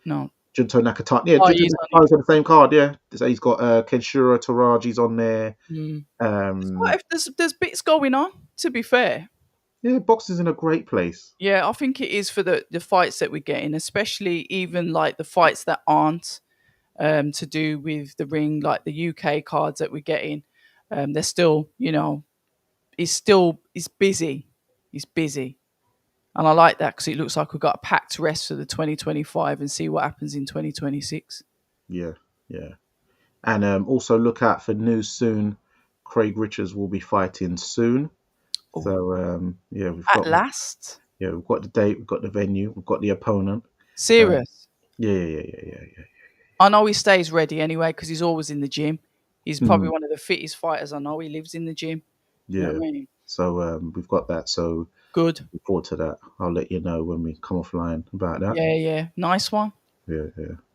No. Junto Nakatani. Yeah, Oh, Junto he's on it. Nakatani's on the same card. Yeah, so he's got Kenshiro Taraji's on there. Mm. Um, What if there's bits going on, to be fair. yeah, boxing's in a great place. Yeah, I think it is for the fights that we're getting, especially even like the fights that aren't. to do with the ring, like the UK cards that we're getting. They're still, it's busy. It's busy. And I like that because it looks like we've got a packed rest for the 2025 and see what happens in 2026. Yeah, yeah. And also look out for news soon. Craig Richards will be fighting soon. Oh, So yeah, at last. we've got the date, we've got the venue, we've got the opponent. Serious. Yeah. I know he stays ready anyway because he's always in the gym. He's probably Mm, one of the fittest fighters I know. He lives in the gym. You know yeah. what I mean? So we've got that. So Good. look forward to that. I'll let you know when we come offline about that. Yeah. Nice one. Yeah.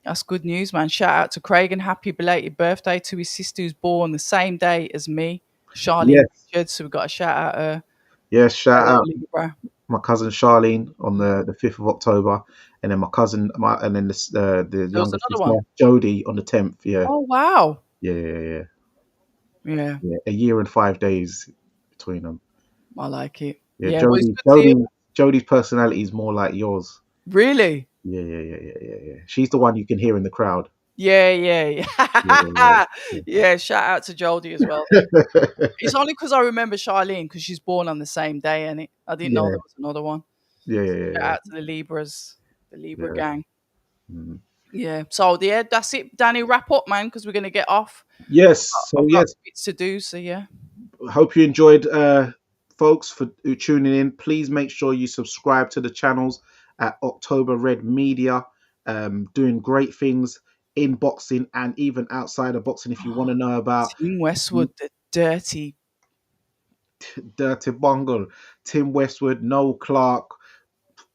That's good news, man. Shout out to Craig and happy belated birthday to his sister who's born the same day as me, Charlene Yes. Richards. So we've got to shout out her. Yes. Shout Fellow out Libra. my cousin Charlene on the 5th of October, and then and then the There was younger another sister one. Jodie on the 10th. Yeah. Oh, wow. Yeah. Yeah, Yeah. A year and 5 days between them. I like it. Yeah. Yeah, well, it's good to see him. Jodie's personality is more like yours. Really? Yeah. She's the one you can hear in the crowd. Yeah. Yeah. Yeah, shout out to Jodie as well. It's only because I remember Charlene because she's born on the same day, and I didn't know Yeah. there was another one. Shout Yeah. out to the Libras, the Libra Yeah. gang. Mhm. Yeah. So yeah, that's it. Danny, wrap up, man, because we're gonna get off. Yes. So I've got yes, bits to do. So yeah. hope you enjoyed, folks, for tuning in. Please make sure you subscribe to the channels at October Red Media. Doing great things in boxing and even outside of boxing. If you want to know about Tim Westwood, the dirty. Dirty Bungle, Tim Westwood, Noel Clark,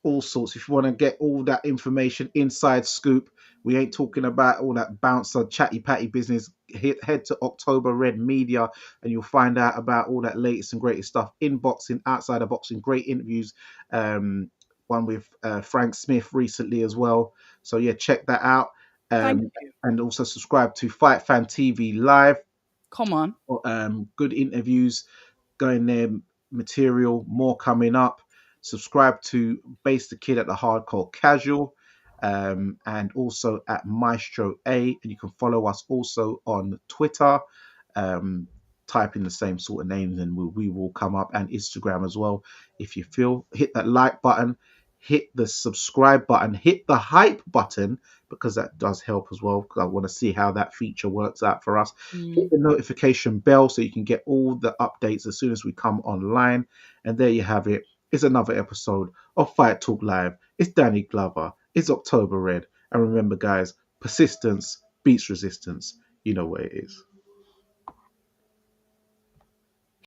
all sorts. If you want to get all that information, inside scoop, we ain't talking about all that bouncer chatty patty business. Head to October Red Media and you'll find out about all that latest and greatest stuff in boxing, outside of boxing. Great interviews, one with Frank Smith recently as well. So yeah, check that out. Thank um, you. and also subscribe to Fight Fan TV Live. Come on. Good interviews going there, material, more coming up. Subscribe to Base the Kid at the Hardcore Casual, and also at Maestro A. And you can follow us also on Twitter. Type in the same sort of names and we will come up, and Instagram as well. If you feel, hit that like button, hit the subscribe button, hit the hype button, because that does help as well, because I want to see how that feature works out for us. Hit the notification bell so you can get all the updates as soon as we come online. And there you have it. It's another episode of Fight Talk Live. It's Danny Glover. It's October Red. And remember, guys, persistence beats resistance. You know where it is.